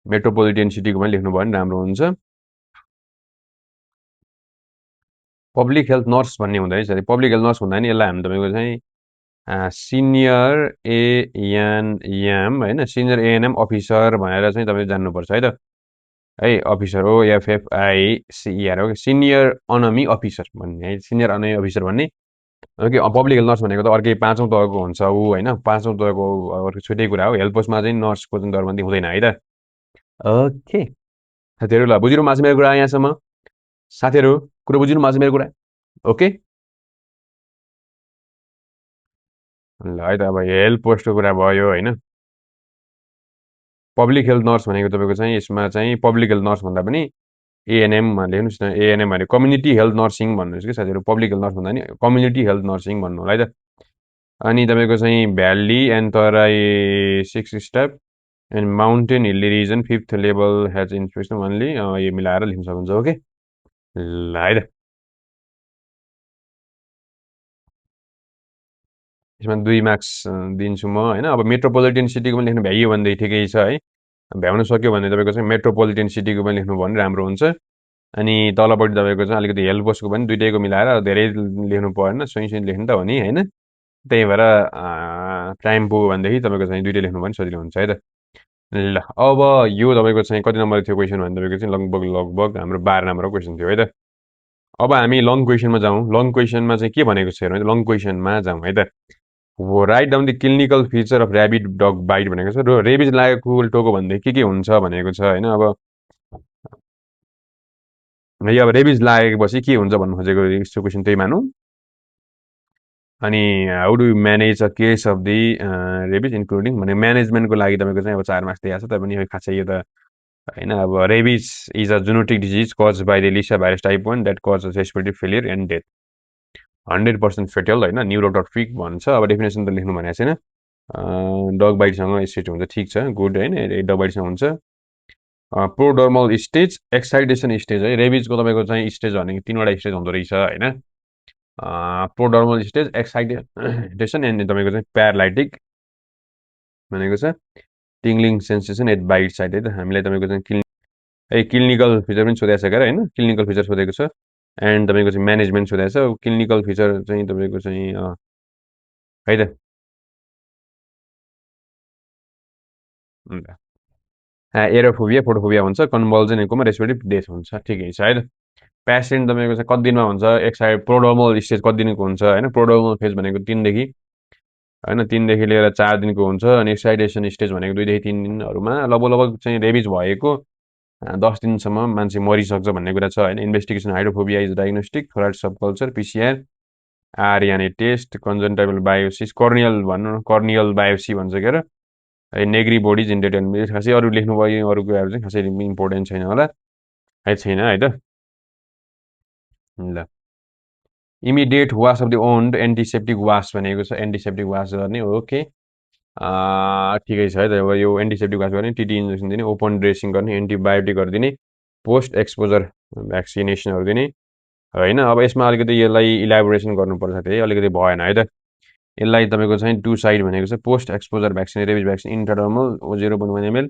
मेट्रोपोलिटियन सिटीको पनि लेख्नु भयो भने राम्रो हुन्छ पब्लिक हेल्थ नर्स भन्ने हुँदो रहेछ पब्लिक हेल्थ नर्स हुँदा नि यसलाई हामी तपाईँको चाहिँ सिनियर एएनएम होइन सिनियर एएनएम अफिसर भनेर चाहिँ तपाईँले जान्नुपर्छ है त है अफिसर हो एफएफआइसिइआर हो सिनियर अनमी अफिसर भन्ने है सिनियर अनमी अफिसर भन्ने कि पब्लिक हेल्थ नर्स भनेको त अर्कै 5औँ तहको हुन्छ ऊ होइन 5औँ तहको अर्को छुट्टै कुरा हो हेल्थ पोस्टमा चाहिँ नर्सको चाहिँ दरबन्दी हुँदैन है त ओके साथीहरू ल बुझिनु भएको छ मेरो कुरा यहाँसम्म साथीहरू कुरो बुझिनु भएको छ मेरो कुरा ओके ल है त अब हेल्थ पोस्टको कुरा भयो होइन पब्लिक हेल्थ नर्स भनेको तपाईँको चाहिँ यसमा चाहिँ पब्लिक हेल्थ नर्स भन्दा पनि एएनएम लेख्नुहोस् न एएनएम भने कम्युनिटी हेल्थ नर्सिङ भन्नुहोस् कि साथीहरू पब्लिक हेल्थ नर्स भन्दा नि कम्युनिटी हेल्थ नर्सिङ भन्नु होला है त अनि तपाईँको चाहिँ valley and Terai 6 step and mountain hilly region 5th level has inspection only यो मिलाएर लेख्न सक्नुहुन्छ ओके ल है त यसमा 2 मार्क्स दिन्छु म होइन अब मेट्रोपोलिटन सिटीको पनि लेख्नु भ्याइयो भनेदेखि ठिकै छ है भ्याउन सक्यो भने तपाईँको चाहिँ मेट्रोपोलिटन सिटीको पनि लेख्नु भयो भने राम्रो हुन्छ अनि तलपट्टि तपाईँको चाहिँ अलिकति हेल्प पोस्टको पनि दुइटैको मिलाएर धेरै लेख्नु परेन सुई लेख्नु त हो नि होइन त्यही भएर टाइम पुग्यो भनेदेखि तपाईँको चाहिँ दुइटै लेख्नु पनि सजिलो हुन्छ है त ल अब यो तपाईँको चाहिँ कति नम्बर थियो क्वेसन भने तपाईँको चाहिँ लगभग लगभग हाम्रो 12 नम्बरको क्वेसन थियो है त अब हामी लङ क्वेसनमा जाउँ लङ क्वेसनमा चाहिँ के भनेको छ हेर्नु लङ क्वेसनमा जाउँ है त write down the clinical feature of rabid dog bite भनेको छ र रेबिज लागेको टोको भनेदेखि के हुन्छ भनेको छ होइन अब यो अब रेबिज लागेपछि के हुन्छ भन्नु खोजेको यस्तो क्वेसन त्यही मानौँ अनि how do manage a case of the rabies including भने म्यानेजमेन्टको लागि तपाईँको चाहिँ अब 4 मार्क्स दिएको छ तपाईँ यो खासै यो त होइन अब rabies is a zoonotic disease cause by the lyssa virus type 1 that cause respiratory failure and death 100% fatal होइन न्युरोटोट्रिक भन्छ अब डेफिनेसन त लेख्नु भनेको छैन डग बाइटसँग एसिड हुन्छ ठिक छ गुड होइन डग बाइटसँग हुन्छ प्रोडर्मल स्टेज एक्साइटेसन स्टेज है रेबिजको तपाईँको चाहिँ स्टेज भनेको 3वटा स्टेज हुँदो रहेछ होइन प्रोडर्मल स्टेज एक्साइटेसन एन्ड तपाईँको चाहिँ प्यारालाइटिक भनेको छ Tingling sensation at bite side है त हामीलाई तपाईँको चाहिँ क्लिनिकल फिचर पनि सोधेको छ क्या होइन क्लिनिकल फिचर सोधेको छ एन्ड तपाईँको चाहिँ म्यानेजमेन्ट सोधेको छ क्लिनिकल फिचर चाहिँ तपाईँको चाहिँ है त एरोफोबिया फोटोफोबिया हुन्छ कन्भल्जनकोमा रेस्पिरेटिभ डेथ हुन्छ ठिकै छ है त पेसेन्ट तपाईँको चाहिँ कति दिनमा हुन्छ एक्साइड प्रोडर्मल स्टेज कति दिनको हुन्छ होइन प्रोडर्मल फेज भनेको 3देखि होइन 3देखि लिएर 4 दिनको हुन्छ अनि एक्साइटेसन स्टेज भनेको 2देखि 3 दिनहरूमा लगभग चाहिँ रेबिज भएको 10 दिनसम्म मान्छे मरिसक्छ भन्ने कुरा छ होइन इन्भेस्टिगेसन हाइड्रोफोबिया इज डायग्नोस्टिक थोराइड swab culture PCR RNA test conjunctival biopsy corneal भन्नु कर्नियल बायोसी भन्छ क्या र नेग्री बोडिज इन्डेटेन खासै अरू लेख्नुभयो अरू कुराहरू चाहिँ खासै इम्पोर्टेन्ट छैन होला है छैन है त ल immediate wash of the wound antiseptic wash भनेको छ एन्टिसेप्टिक वास गर्ने ओके ठिकै छ है त अब यो एन्टिसेप्टिक वास गर्ने टिटी इन्जेक्सन दिने ओपन ड्रेसिङ गर्ने एन्टिबायोटिकहरू दिने पोस्ट एक्सपोजर भ्याक्सिनेसनहरू दिने होइन अब यसमा अलिकति यसलाई इलाबोरेसन गर्नुपर्छ त्यही अलिकति भएन है त यसलाई तपाईँको चाहिँ 2 साइड भनेको छ post exposure vaccine rabies vaccine intradermal 0.1 ml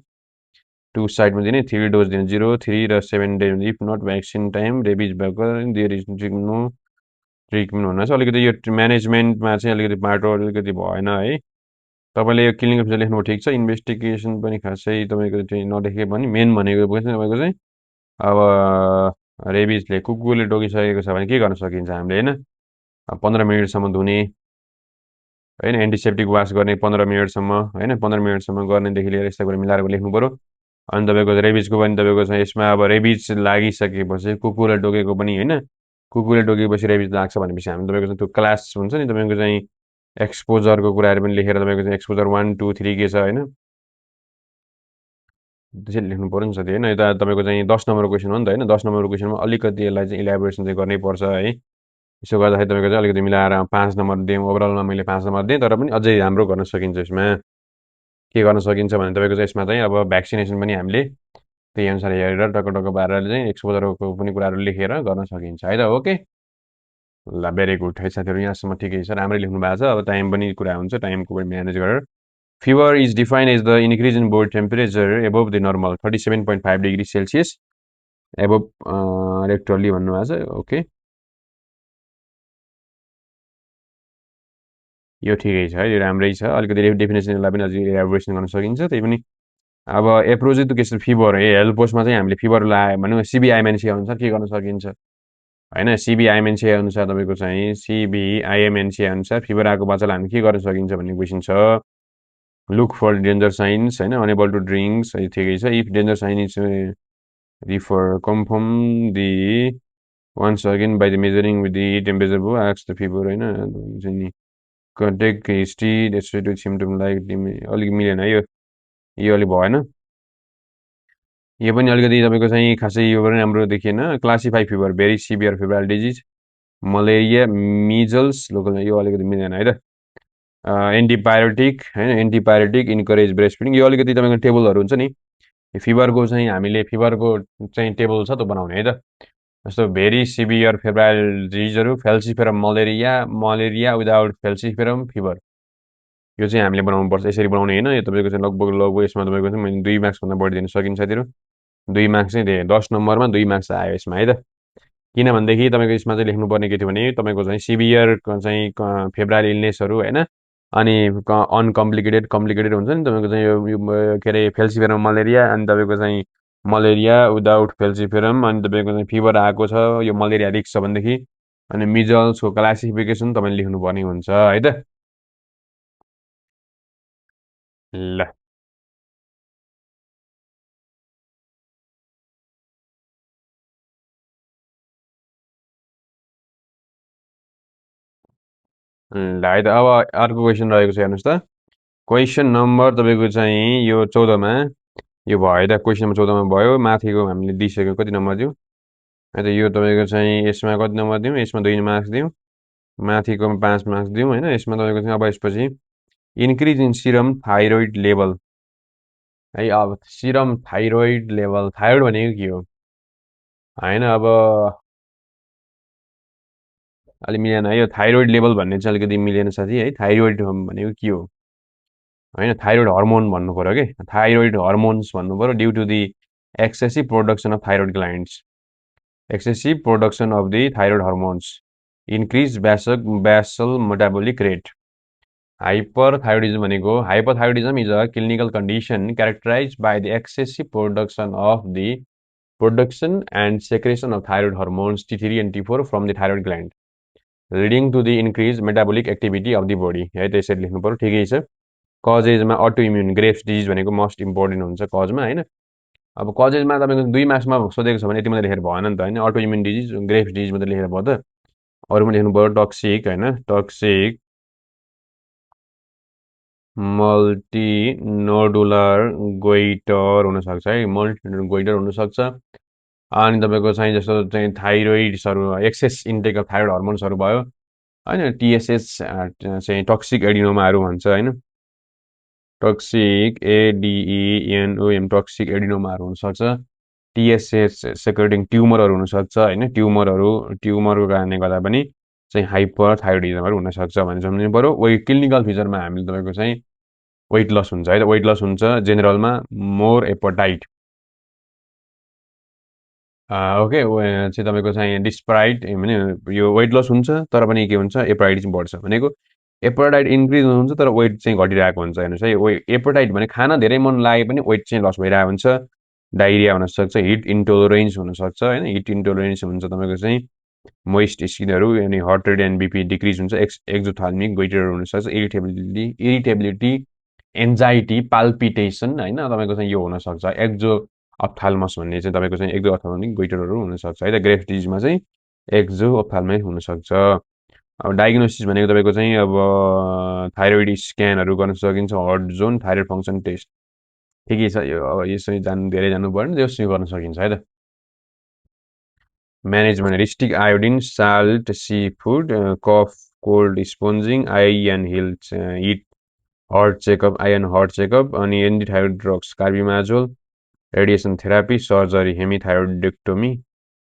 2 साइडमा दिने 3 डोज दिने 0 3 र 7 days if not vaccine time rabies भएको देयर इज नो ट्रिटमेन्ट हुन चाहिँ अलिकति यो म्यानेजमेन्टमा चाहिँ अलिकति बाटो अलिकति भएन है तपाईँले यो क्लिनिकल फिचर लेख्नु ठिक छ इन्भेस्टिगेसन पनि खासै तपाईँको चाहिँ नदेखे पनि मेन भनेको चाहिँ तपाईँको चाहिँ अब रेबिजले कुकुरले टोकिसकेको छ भने के गर्न सकिन्छ हामीले होइन 15 मिनटसम्म धुने होइन एन्टिसेप्टिक वास गर्ने 15 मिनटसम्म होइन 15 मिनटसम्म गर्नेदेखि लिएर यस्तो कुरा मिलाएर लेख्नु पऱ्यो अनि तपाईँको रेबिजको पनि तपाईँको चाहिँ यसमा अब रेबिज लागिसकेपछि कुकुरले टोकेको पनि होइन कुकुरले टोकेपछि रेबिज लाग्छ भनेपछि हामी तपाईँको चाहिँ त्यो क्लास हुन्छ नि तपाईँको चाहिँ एक्सपोजरको कुराहरू पनि लेखेर तपाईँको चाहिँ एक्सपोजर 1 2 3 के छ होइन त्यसरी लेख्नु पऱ्यो नि साथी होइन यता तपाईँको चाहिँ 10 नम्बरको क्वेसन हो नि त होइन 10 नम्बरको क्वेसनमा अलिकति यसलाई चाहिँ इलाबोरेसन चाहिँ गर्नै पर्छ है यसो गर्दाखेरि तपाईँको चाहिँ अलिकति मिलाएर 5 नम्बर दिएँ ओभरअलमा मैले 5 नम्बर दिएँ तर पनि अझै राम्रो गर्न सकिन्छ यसमा के गर्न सकिन्छ भने तपाईँको चाहिँ यसमा चाहिँ अब भ्याक्सिनेसन पनि हामीले त्यही अनुसार हेरेर टक्क पारेर चाहिँ एक्सपोजरको पनि कुराहरू लेखेर गर्न सकिन्छ है त ओके ल भेरी गुड है साथीहरू यहाँसम्म ठिकै छ राम्रै लेख्नु भएको छ अब टाइम पनि कुरा हुन्छ टाइमको पनि म्यानेज गरेर fever is defined as the increase in body temperature above the normal 37.5 degree Celsius above rectally भन्नुभएको छ ओके यो ठिकै छ है यो राम्रै छ अलिकति डेफिनेसनलाई पनि अझै एलाबोरेसन गर्न सकिन्छ त्यही पनि अब एप्रोच टु केस फिभर है हेल्थ पोस्टमा चाहिँ हामीले फिभर लगायो भने सिबिआइएमएनसी अनुसार के गर्न सकिन्छ होइन सिबिआइएमएनसी अनुसार तपाईँको चाहिँ सिबिआइएमएनसी अनुसार फिभर आएको बच्चालाई हामी के गर्न सकिन्छ भन्ने क्वेसन छ लुक फर डेन्जर साइन्स होइन अनेबल टु ड्रिङ्क्स ठिकै छ if danger sign is refer confirm the once again by the measuring with the temperature भयो आक्स द फिभर होइन चाहिँ नि contact history destructive symptom like अलिक मिलेन है यो अलिक भएन यो पनि अलिकति तपाईँको चाहिँ खासै यो पनि राम्रो देखिएन classify fever very severe febrile disease malaria measles local यो अलिकति मिलेन है त एन्टिबायोटिक होइन एन्टिबायोटिक इन्करेज ब्रेस्ट फिडिङ यो अलिकति तपाईँको टेबलहरू हुन्छ नि फिभरको चाहिँ हामीले फिभरको चाहिँ टेबल छ त बनाउने है त जस्तो भेरी सिभियर फेब्राइल डिजिजहरू falciparum malaria malaria without falciparum fever यो चाहिँ हामीले बनाउनुपर्छ यसरी बनाउने होइन यो तपाईँको चाहिँ लगभग यसमा तपाईँको चाहिँ मैले 2 मार्क्सभन्दा बढी दिन सकिन्छ साथीहरू 2 मार्क्स चाहिँ दिएँ 10 नम्बरमा 2 मार्क्स आयो यसमा है त किनभनेदेखि तपाईँको यसमा चाहिँ लेख्नुपर्ने के थियो भने तपाईँको चाहिँ सिभियर चाहिँ फेब्राइल इलनेसहरू होइन अनि अनकम्प्लिकेटेड कम्प्लिकेटेड हुन्छ नि तपाईँको चाहिँ यो के अरे फेल्सिफेरम मलेरिया अनि तपाईँको चाहिँ मलेरिया विदाउट फेल्सिफेरम अनि तपाईँको चाहिँ फिभर आएको छ यो मलेरिया रिक्स छ भनेदेखि अनि मिजल्सको क्लासिफिकेसन तपाईँले लेख्नुपर्ने हुन्छ है त ल ल है त अब अर्को क्वेसन रहेको छ हेर्नुहोस् त क्वेसन नम्बर तपाईँको चाहिँ यो 14मा यो भयो है त क्वेसन नम्बर 14मा भयो माथिको हामीले दिइसक्यो कति नम्बर दिउँ है त यो तपाईँको चाहिँ यसमा कति नम्बर दिउँ यसमा 2 मार्क्स दिउँ माथिकोमा 5 मार्क्स दिउँ होइन यसमा तपाईँको चाहिँ अब यसपछि increase in serum thyroid level है अब सिरम थाइरोइड लेभल थाइरोइड भनेको के हो होइन अब अलि मिलेन है यो थाइरोइड लेभल भन्ने चाहिँ अलिकति मिलेन साथी है थाइरोइड भनेको के हो होइन थाइरोइड हर्मोन भन्नु पऱ्यो कि थाइरोइड हर्मोन्स भन्नु पऱ्यो due to the excessive production of thyroid glands excessive production of the thyroid hormones increase basal metabolic rate hyperthyroidism भनेको hyperthyroidism is a clinical condition characterize by the excessive production of the production and secretion of thyroid hormones T3 and T4 from the thyroid gland leading to the increase metabolic activity of the body है त्यसरी लेख्नु पऱ्यो ठिकै छ कजेजमा autoimmune Graves disease भनेको most important हुन्छ कजमा होइन अब कजेजमा तपाईँको 2 मार्क्समा सोधेको छ भने यति मात्रै लेखेर भएन नि त होइन auto immune disease grapes disease मात्रै लेखेर भयो त अरू पनि लेख्नु पऱ्यो टक्सिक होइन टक्सिक मल्टिनोडुलर गोइटर हुनसक्छ है मल्टिनोडुलर गोइटर हुनसक्छ अनि तपाईँको चाहिँ जस्तो चाहिँ थाइरोइड्सहरू एक्सेस इन्टेक अफ थाइरोइड हर्मोन्सहरू भयो होइन टिएसएच चाहिँ टक्सिक एडिनोमाहरू भन्छ होइन टक्सिक एडिइएनओएम टक्सिक एडिनोमाहरू हुनसक्छ टिएसएच सेक्रेटिङ ट्युमरहरू हुनसक्छ होइन ट्युमरको कारणले गर्दा पनि चाहिँ हाइपर थाइरोइडिजमहरू हुनसक्छ भनेर सम्झिनु पऱ्यो वेट क्लिनिकल फिचरमा हामीले तपाईँको चाहिँ वेट लस हुन्छ है त वेट लस हुन्छ जेनरलमा मोर एपोटाइट ओके चाहिँ तपाईँको चाहिँ डिस्प्राइट भने यो वेट लस हुन्छ तर पनि के हुन्छ एपोटाइट चाहिँ बढ्छ भनेको एपोटाइट इन्क्रिज हुन्छ तर वेट चाहिँ घटिरहेको हुन्छ हेर्नुहोस् है एपोटाइट भने खाना धेरै मन लागे पनि वेट चाहिँ लस भइरहेको हुन्छ डाइरिया हुनसक्छ हिट इन्टोलरेन्स हुनसक्छ होइन हिट इन्टोलरेन्स हुन्छ तपाईँको चाहिँ मोइस्ट स्किनहरू अनि heart rate and BP decrease हुन्छ एक्जोथाल्मिक गोइटर हुनसक्छ इरिटेबिलिटी एन्जाइटी पाल्पिटेसन होइन तपाईँको चाहिँ यो हुनसक्छ एक्जो अप्थाल्मस भन्ने चाहिँ तपाईँको चाहिँ एक्जो अप्थाल्मिक गोइटरहरू हुनसक्छ है त ग्रेफ्ट डिजिजमा चाहिँ एक्जो अप्थाल्मिक हुनसक्छ अब डायग्नोसिस भनेको तपाईँको चाहिँ अब थाइरोइड स्क्यानहरू गर्न सकिन्छ hot zone thyroid function test ठिकै छ यो अब यसरी धेरै जानु पऱ्यो नि यसरी गर्न सकिन्छ है त management restrict iodine salt seafood cough cold sponging eye and heat heart checkup eye and heart checkup अनि antithyroid drugs carbimazole radiation therapy, surgery, hemithyroidectomy,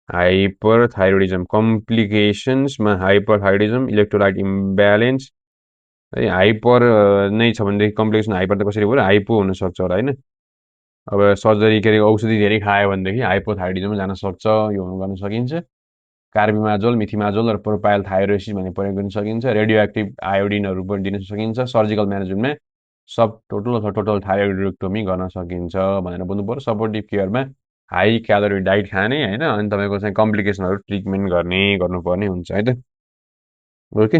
hyperthyroidism, कम्प्लिकेसन्समा हाइपरथाइरोइडिजम, इलेक्ट्रोलाइट इम्ब्यालेन्स है। हाइपर नै छ भनेदेखि कम्प्लिकेसन हाइपर त कसरी भयो, hypo हुनसक्छ होला होइन। अब सर्जरी के अरे औषधि धेरै खायो भनेदेखि हाइपोथाइरोइडिजम जान सक्छ, यो गर्न सकिन्छ। कार्बिमाजोल, मिथिमाजोल र प्रोपाइल थाइरोसिस भन्ने प्रयोग गर्न सकिन्छ। रेडियो एक्टिभ आयोडिनहरू पनि दिन सकिन्छ। सर्जिकल म्यानेजमेन्टमा सब टोटल थाइरोइडेक्टोमी गर्न सकिन्छ भनेर बुझ्नु पर्यो। सपोर्टिभ केयरमा हाई क्यालोरी डाइट खाने होइन, अनि तपाईँको चाहिँ कम्प्लिकेसनहरू ट्रिटमेन्ट गर्नुपर्ने हुन्छ है त। ओके,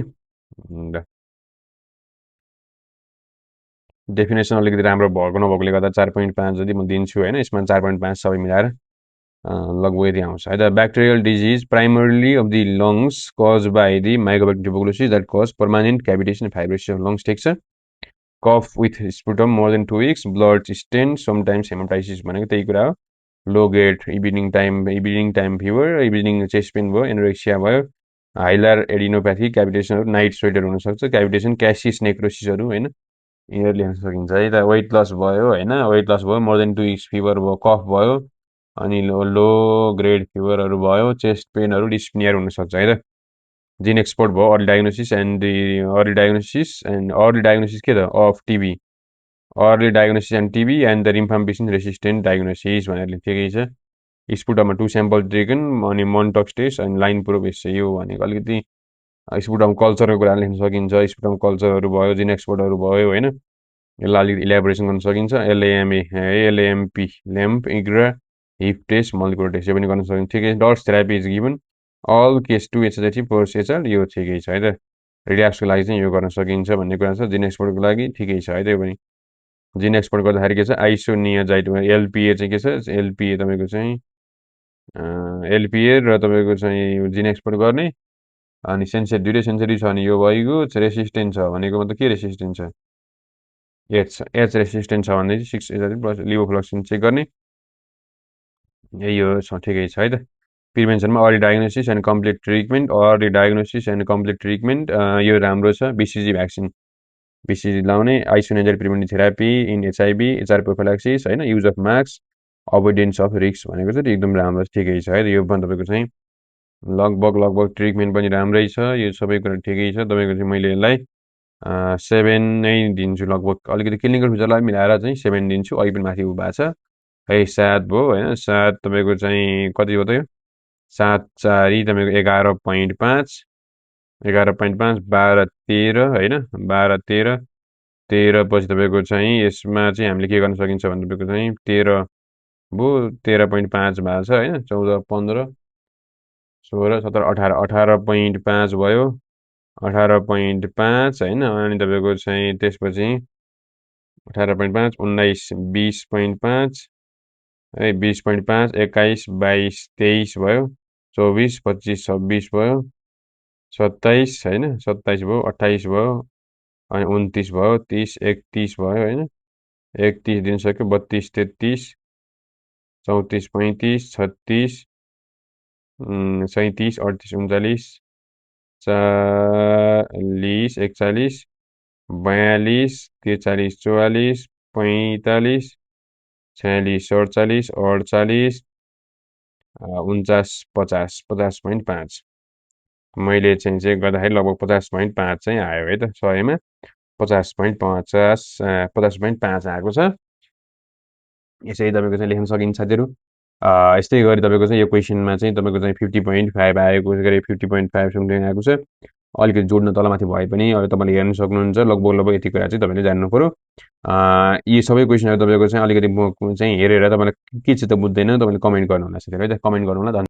डेफिनेसन अलिकति राम्रो भएको नभएकोले गर्दा 4.5 जति म दिन्छु होइन। यसमा 4.5 सबै मिलाएर लगभग यति आउँछ है त। Bacterial disease primarily of the lungs cause by the microbiotic tuberculosis that cause permanent cavitation fibrosis of lungs, ठिक छ। Cough with sputum more than 2 weeks, blood stain, sometimes haemoptysis भनेको त्यही कुरा हो। Low grade evening time fever, evening chest pain भयो, anorexia भयो, hilar adenopathy, क्याभिटेसनहरू, night sweater हुनसक्छ, क्याभिटेसन, क्यासिस नेक्रोसिसहरू होइन, यिनीहरू लेख्न सकिन्छ है त। वेट लस भयो होइन, वेट लस भयो, मोर देन 2 weeks फिभर भयो, कफ भयो, अनि लो ग्रेड फिभरहरू भयो, चेस्ट पेनहरू, डिस्पनियाहरू हुनसक्छ है त। जिन एक्सपोर्ट भयो, अर्ली डायग्नोसिस के त of TB, early diagnosis and TB and the rifampicin resistant diagnosis भनेर लेखेकै छ। स्पुटममा 2 स्याम्पल टेकन, अनि मोन्टक्स टेस्ट अनि लाइन प्रोब यो भनेको अलिकति स्पुटम कल्चरको कुरा लेख्न सकिन्छ। स्पुटम कल्चरहरू भयो, जिन एक्सपोर्टहरू भयो होइन, यसलाई अलिकति इलेबोरेसन गर्न सकिन्छ। LAMP, lamp, IGRA, hip test, multiple test यो पनि गर्न सकिन्छ, ठिकै। DOTS therapy is given all case 2 HHI four HR, यो ठिकै छ है त। रिल्याप्सको लागि चाहिँ यो गर्न सकिन्छ भन्ने कुरा छ। जिन एक्सपोर्टको लागि ठिकै छ है त। यो पनि जिन एक्सपोर्ट गर्दाखेरि के छ, आइसोनियाजाइट, एलपिए चाहिँ के छ, एलपिए तपाईँको चाहिँ एलपिए र तपाईँको चाहिँ जिन एक्सपोर्ट गर्ने, अनि दुइटै सेन्सरी छ भने यो भइगयो। रेसिस्टेन्ट छ भनेको मतलब के रेसिस्टेन्ट छ, एच रेसिस्टेन्ट छ भने 6 प्लस लिभोफ्लक्सिन चेक गर्ने, यही हो छ, ठिकै छ है त। प्रिभेन्सनमा early diagnosis and complete treatment, early diagnosis and complete treatment यो राम्रो छ। बिसिजी भ्याक्सिन, बिसिजी लाउने, isoniazid preventive therapy in HIV, HR prophylaxis होइन, use of mask, avoidance of risk भनेको चाहिँ एकदम राम्रो ठिकै छ है त। यो पनि तपाईँको चाहिँ लगभग ट्रिटमेन्ट पनि राम्रै छ, यो सबै कुरा ठिकै छ। तपाईँको चाहिँ मैले यसलाई 7 नै दिन्छु लगभग, अलिकति क्लिनिकल फिचरलाई मिलाएर चाहिँ 7 दिन्छु। अघि पनि माथि भएको छ है, 7 भयो होइन। 7 तपाईँको चाहिँ कति हो त यो, 7 4 तपाईँको 11.5, 11.5, 12 13 होइन, 12 13, 13 पछि तपाईँको चाहिँ यसमा चाहिँ हामीले के गर्न सकिन्छ भने तपाईँको चाहिँ 13 भयो, 13.5 भएको छ होइन, 14 15 16 17 18, 18.5 भयो, 18.5 होइन, अनि तपाईँको चाहिँ त्यसपछि 18.5, 19 20.5 है, 20.5, 21 22 23 भयो, 24 25 26 भयो, 27 होइन, 27 भयो, 28 भयो, अनि 29 भयो, 30 31 भयो होइन, 31 दिन सक्यो, 32 33, 34 35 36, 37 38 39, 40 41 42 43 44 45 46 47 48 49 50, 50.5 मैले चाहिँ गर्दाखेरि लगभग 50.5 चाहिँ आयो है त। 100मा 50.50 50.5 आएको छ। यसरी तपाईँको चाहिँ लेख्न सकिन्छ साथीहरू। यस्तै गरी तपाईँको चाहिँ यो क्वेसनमा चाहिँ तपाईँको चाहिँ 50.5 आएको, के अरे 50.5 समथिङ आएको छ। अलिकति जोड्न तलमाथि भए पनि अब तपाईँले हेर्न सक्नुहुन्छ। लगभग यति कुरा चाहिँ तपाईँले जान्नु पऱ्यो। यी सबै क्वेसनहरू तपाईँको चाहिँ अलिकति म चाहिँ हेरेर तपाईँलाई के चाहिँ त बुझ्दैन, तपाईँले कमेन्ट गर्नु होला साथीहरू है त, कमेन्ट गर्नु होला।